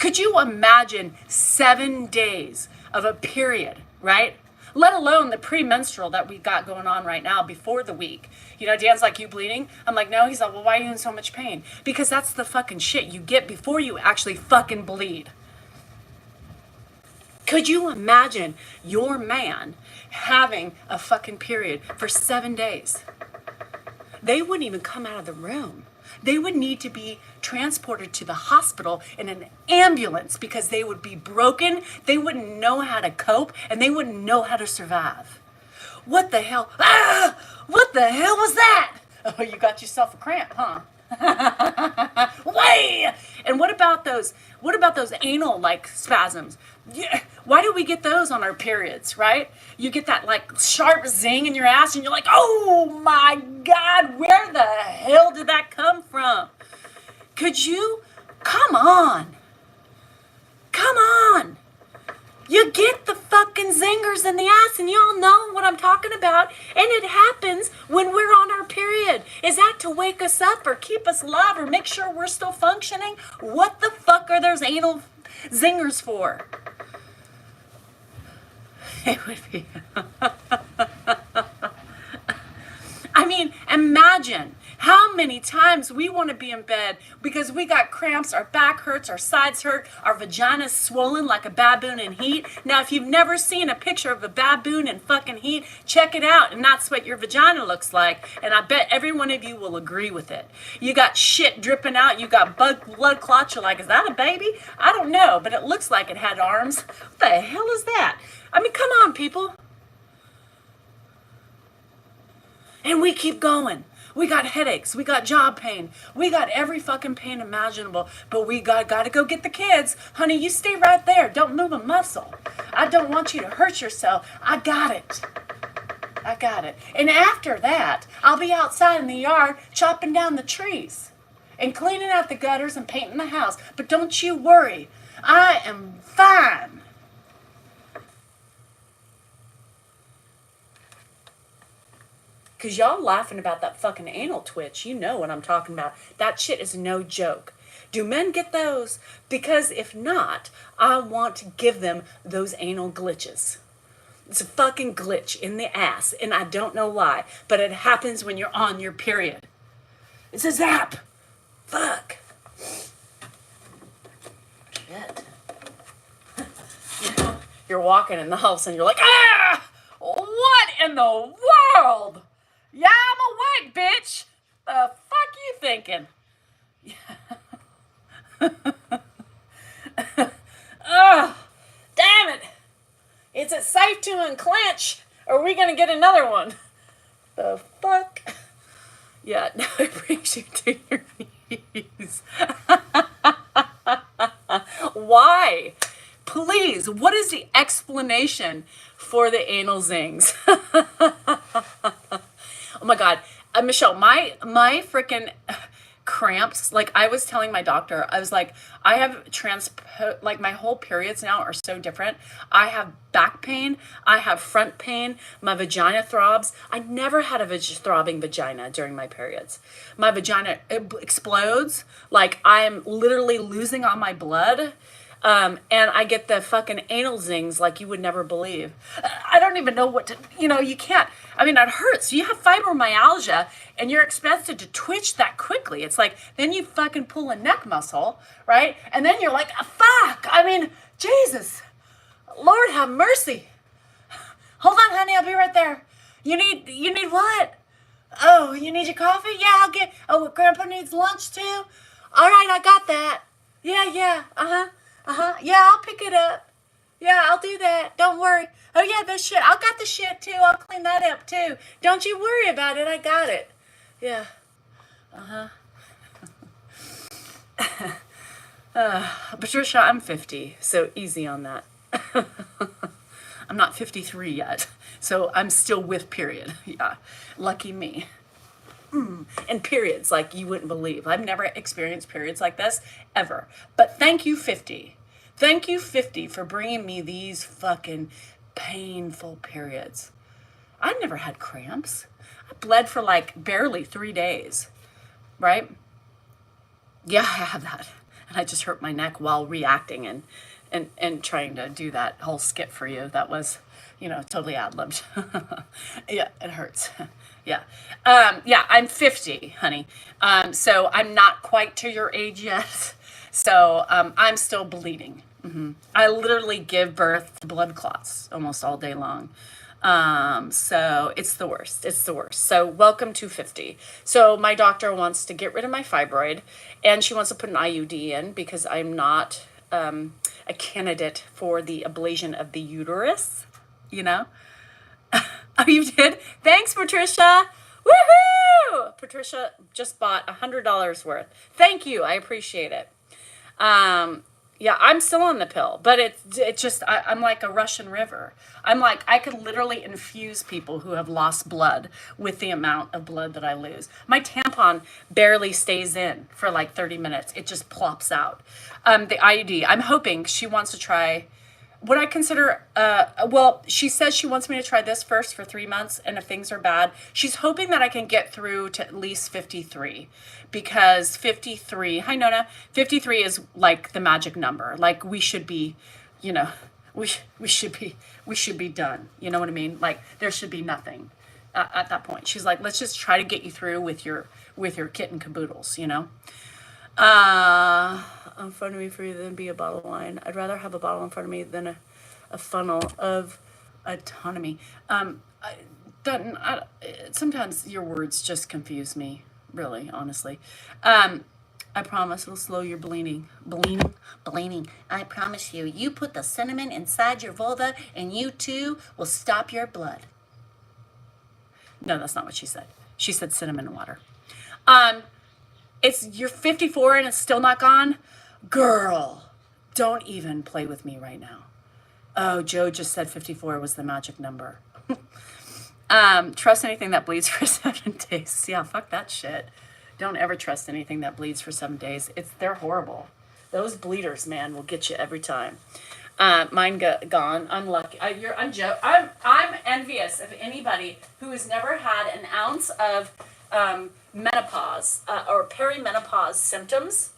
Could you imagine 7 days of a period, right? Let alone the premenstrual that we got going on right now before the week. You know, Dan's like, you bleeding? I'm like, no. He's like, well, why are you in so much pain? Because that's the fucking shit you get before you actually fucking bleed. Could you imagine your man having a fucking period for 7 days? They wouldn't even come out of the room. They would need to be transported to the hospital in an ambulance because they would be broken, they wouldn't know how to cope, and they wouldn't know how to survive. What the hell? Ah! What the hell was that? Oh, you got yourself a cramp, huh? Way! And what about those anal like spasms? Yeah. Why do we get those on our periods, right? You get that like sharp zing in your ass and you're like, oh my God, where the hell did that come from? Could you? Come on. Come on. You get the fucking zingers in the ass, and y'all know what I'm talking about. And it happens when we're on our period. Is that to wake us up or keep us alive or make sure we're still functioning? What the fuck are those anal zingers for? It would be. I mean, imagine how many times we want to be in bed because we got cramps, our back hurts, our sides hurt, our vagina's swollen like a baboon in heat. Now, if you've never seen a picture of a baboon in fucking heat, check it out, and that's what your vagina looks like, and I bet every one of you will agree with it. You got shit dripping out, you got blood clots, you're like, is that a baby? I don't know, but it looks like it had arms. What the hell is that? I mean, come on, people. And we keep going. We got headaches. We got job pain. We got every fucking pain imaginable. But we got to go get the kids. Honey, you stay right there. Don't move a muscle. I don't want you to hurt yourself. I got it. I got it. And after that, I'll be outside in the yard chopping down the trees and cleaning out the gutters and painting the house. But don't you worry. I am fine. Because y'all laughing about that fucking anal twitch. You know what I'm talking about. That shit is no joke. Do men get those? Because if not, I want to give them those anal glitches. It's a fucking glitch in the ass, and I don't know why, but it happens when you're on your period. It's a zap. Fuck. Shit. You're walking in the house and you're like, ah! What in the world? Yeah, I'm awake, bitch. The fuck you thinking? Oh, damn it. Is it safe to unclench? Or are we going to get another one? The fuck? Yeah, no, it brings you to your knees. Why? Please, what is the explanation for the anal zings? Oh my God. Michelle, my freaking cramps. Like I was telling my doctor, I was like, I have like my whole periods now are so different. I have back pain. I have front pain. My vagina throbs. I never had a throbbing vagina during my periods. My vagina explodes. Like I'm literally losing all my blood. And I get the fucking anal zings like you would never believe. I don't even know what to, you can't, I mean, it hurts. You have fibromyalgia and you're expected to twitch that quickly. It's like, then you fucking pull a neck muscle, right? And then you're like, fuck, I mean, Jesus, Lord have mercy. Hold on, honey, I'll be right there. You need what? Oh, you need your coffee? Yeah, Grandpa needs lunch too? All right, I got that. Yeah, yeah, I'll pick it up. Yeah, I'll do that. Don't worry. Oh yeah, the shit. I got the shit too. I'll clean that up too. Don't you worry about it. I got it. Yeah. Patricia, I'm 50, so easy on that. I'm not 53 yet, so I'm still with period. Yeah, lucky me. And periods like you wouldn't believe. I've never experienced periods like this ever. But thank you, 50. Thank you, 50, for bringing me these fucking painful periods. I never had cramps. I bled for like barely 3 days, right? Yeah, I have that. And I just hurt my neck while reacting and trying to do that whole skit for you. That was, totally ad-libbed. Yeah, it hurts. Yeah. Yeah, I'm 50, honey. So I'm not quite to your age yet. So I'm still bleeding. I literally give birth to blood clots almost all day long. So it's the worst. It's the worst. So welcome to 50. So my doctor wants to get rid of my fibroid and she wants to put an IUD in because I'm not a candidate for the ablation of the uterus, Oh, you did? Thanks, Patricia. Woohoo! Patricia just bought $100 worth. Thank you. I appreciate it. Yeah, I'm still on the pill, but it just, I'm like a Russian river. I'm like, I could literally infuse people who have lost blood with the amount of blood that I lose. My tampon barely stays in for like 30 minutes. It just plops out. The IUD, I'm hoping she wants to try what I consider, well, she says she wants me to try this first for 3 months, and if things are bad, she's hoping that I can get through to at least 53, because 53, hi Nona, 53 is like the magic number. Like we should be, we should be done. You know what I mean? Like there should be nothing at that point. She's like, let's just try to get you through with your kitten caboodles, in front of me for you than be a bottle of wine. I'd rather have a bottle in front of me than a funnel of autonomy. Sometimes your words just confuse me, really, honestly. I promise it'll slow your bleeding. Bleeding. I promise you. You put the cinnamon inside your vulva and you too will stop your blood. No, that's not what she said. She said cinnamon water. You're 54 and it's still not gone? Girl, don't even play with me right now. Oh, Joe just said 54 was the magic number. Trust anything that bleeds for 7 days. Yeah, fuck that shit. Don't ever trust anything that bleeds for 7 days. They're horrible. Those bleeders, man, will get you every time. Mine gone. Unlucky. I'm envious of anybody who has never had an ounce of menopause or perimenopause symptoms.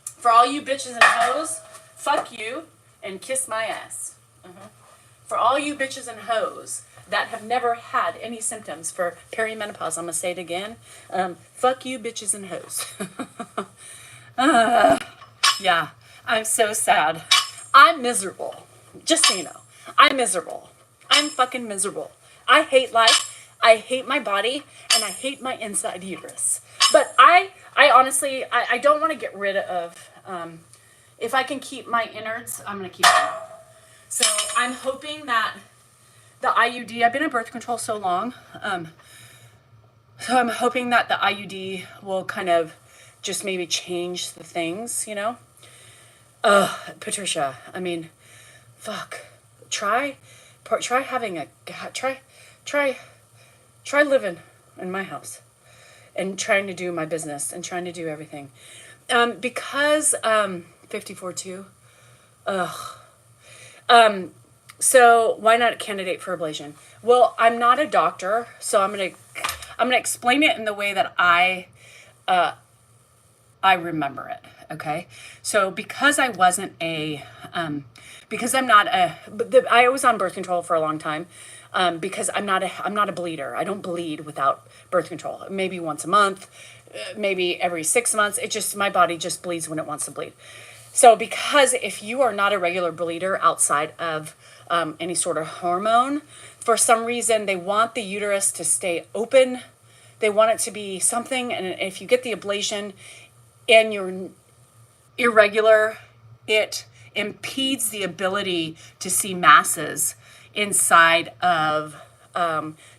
For all you bitches and hoes, fuck you and kiss my ass. For all you bitches and hoes that have never had any symptoms for perimenopause, I'm gonna say it again. Fuck you bitches and hoes. Yeah, I'm so sad. I'm miserable. Just so you know, I'm miserable. I'm fucking miserable. I hate life. I hate my body, and I hate my inside uterus. But I honestly, I don't want to get rid of, if I can keep my innards, I'm going to keep them. So I'm hoping that the IUD, I've been on birth control so long, so I'm hoping that the IUD will kind of just maybe change the things, Patricia, I mean, fuck, try having try living in my house. and trying to do my business and trying to do everything. Because 54 too. So why not a candidate for ablation? Well, I'm not a doctor, so I'm gonna explain it in the way that I remember it. Okay, so because I wasn't a because I'm not a I was on birth control for a long time. Because I'm not a bleeder. I don't bleed without birth control. Maybe once a month, maybe every 6 months. It just, my body just bleeds when it wants to bleed. So because if you are not a regular bleeder outside of any sort of hormone, for some reason they want the uterus to stay open. They want it to be something, and if you get the ablation and you're irregular, it impedes the ability to see masses inside of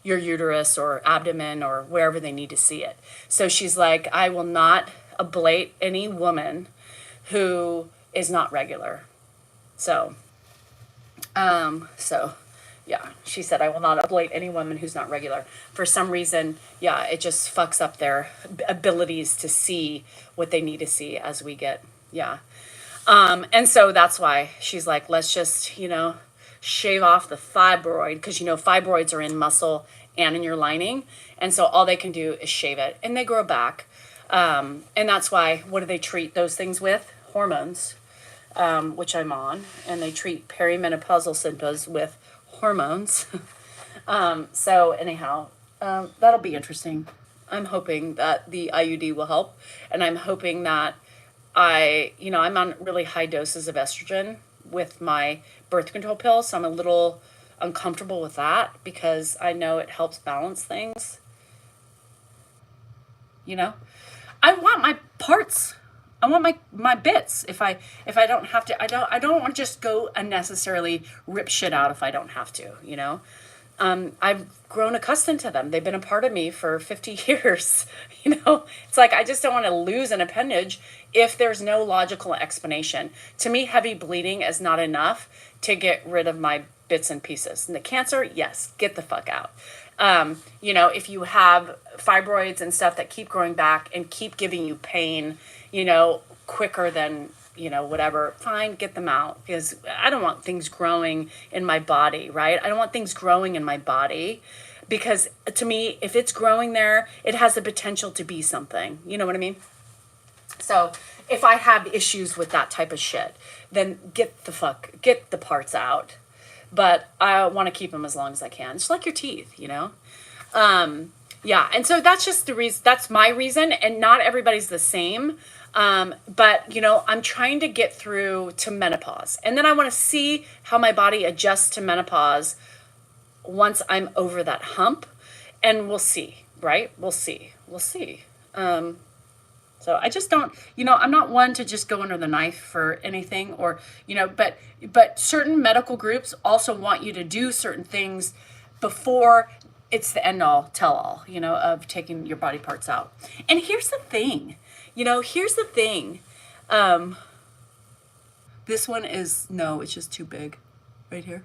your uterus or abdomen or wherever they need to see it. So she's like, I will not ablate any woman who is not regular. So yeah, she said, I will not ablate any woman who's not regular. For some reason, yeah, it just fucks up their abilities to see what they need to see as we get, yeah. And so that's why she's like, let's just, shave off the fibroid, because, fibroids are in muscle and in your lining. And so all they can do is shave it and they grow back. And that's why, what do they treat those things with? Hormones, which I'm on. And they treat perimenopausal symptoms with hormones. So anyhow, that'll be interesting. I'm hoping that the IUD will help. And I'm hoping that I'm on really high doses of estrogen with my birth control pill. So I'm a little uncomfortable with that because I know it helps balance things. I want my parts. I want my bits. If I don't have to, I don't want to just go unnecessarily rip shit out if I don't have to, I've grown accustomed to them. They've been a part of me for 50 years. It's like, I just don't want to lose an appendage if there's no logical explanation. To me, heavy bleeding is not enough to get rid of my bits and pieces. And the cancer, yes, get the fuck out. If you have fibroids and stuff that keep growing back and keep giving you pain, quicker than, whatever, fine, get them out. Because I don't want things growing in my body, right? I don't want things growing in my body because to me, if it's growing there, it has the potential to be something. You know what I mean? So if I have issues with that type of shit, then get the parts out. But I want to keep them as long as I can. It's like your teeth, Yeah. And so that's just the reason, that's my reason. And not everybody's the same. But I'm trying to get through to menopause. And then I want to see how my body adjusts to menopause once I'm over that hump. And we'll see, right? We'll see. So I just don't, I'm not one to just go under the knife for anything or, but certain medical groups also want you to do certain things before it's the end all tell all, of taking your body parts out. And here's the thing, this one is, no, it's just too big right here.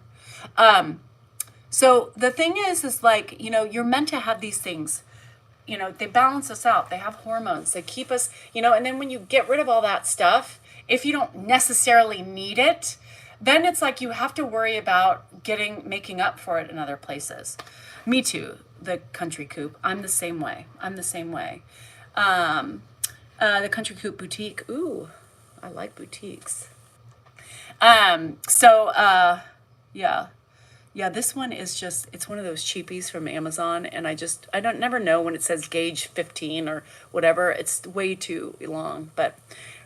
So the thing is like, you're meant to have these things. They balance us out. They have hormones. They keep us, and then when you get rid of all that stuff, if you don't necessarily need it, then it's like you have to worry about making up for it in other places. Me too, the Country Coop. I'm the same way. The Country Coop boutique. Ooh, I like boutiques. Yeah, this one is it's one of those cheapies from Amazon, and I don't never know when it says gauge 15 or whatever. It's way too long, but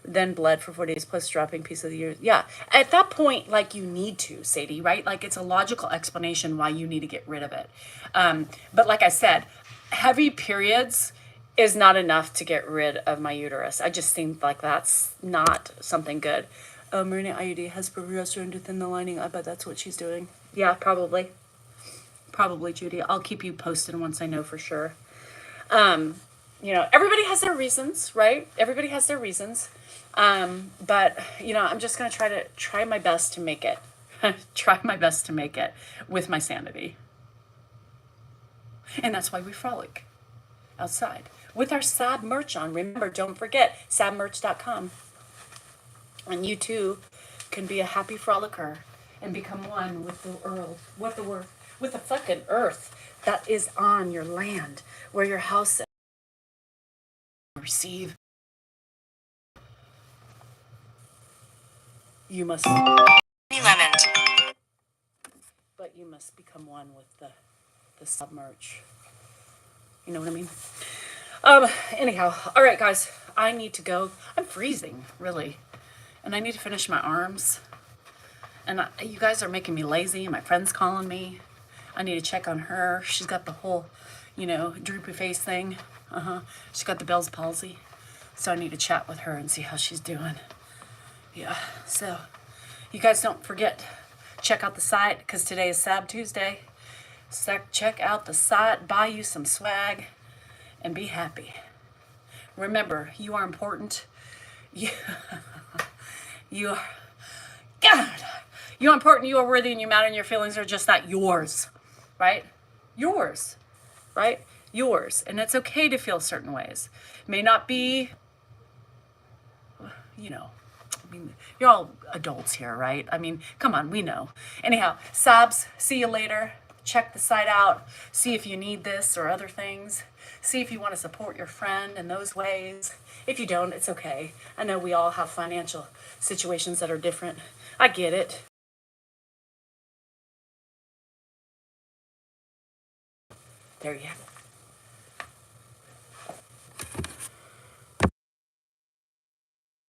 then bled for 4 days plus dropping piece of the year. Yeah, at that point, like you need to, Sadie, right? Like it's a logical explanation why you need to get rid of it. But like I said, heavy periods is not enough to get rid of my uterus. I just think like that's not something good. Marina IUD has progesterone to thin the lining. I bet that's what she's doing. Yeah, probably, Judy. I'll keep you posted once I know for sure. Everybody has their reasons, right? Everybody has their reasons. But I'm just going to try my best to make it. Try my best to make it with my sanity. And that's why we frolic. outside with our Sab merch on. Remember, don't forget, sabmerch.com. And you too can be a happy frolicker and become one with the world, with the fucking earth that is on your land, where your house is. Receive. You must. Lemon. But you must become one with the submerge. You know what I mean? Anyhow, all right, guys, I need to go. I'm freezing, really, and I need to finish my arms. And you guys are making me lazy. My friend's calling me. I need to check on her. She's got the whole, droopy face thing. She's got the Bell's palsy, so I need to chat with her and see how she's doing. Yeah. So, you guys don't forget, check out the site because today is Sab Tuesday. Check out the site, buy you some swag, and be happy. Remember, you are important. You are, God, you are important, you are worthy, and you matter, and your feelings are just that, yours, right? Yours, right? Yours. And it's okay to feel certain ways. It may not be, you're all adults here, right? I mean, come on, we know. Anyhow, Sabs, see you later. Check the site out. See if you need this or other things. See if you want to support your friend in those ways. If you don't, it's okay. I know we all have financial situations that are different. I get it. There you have it.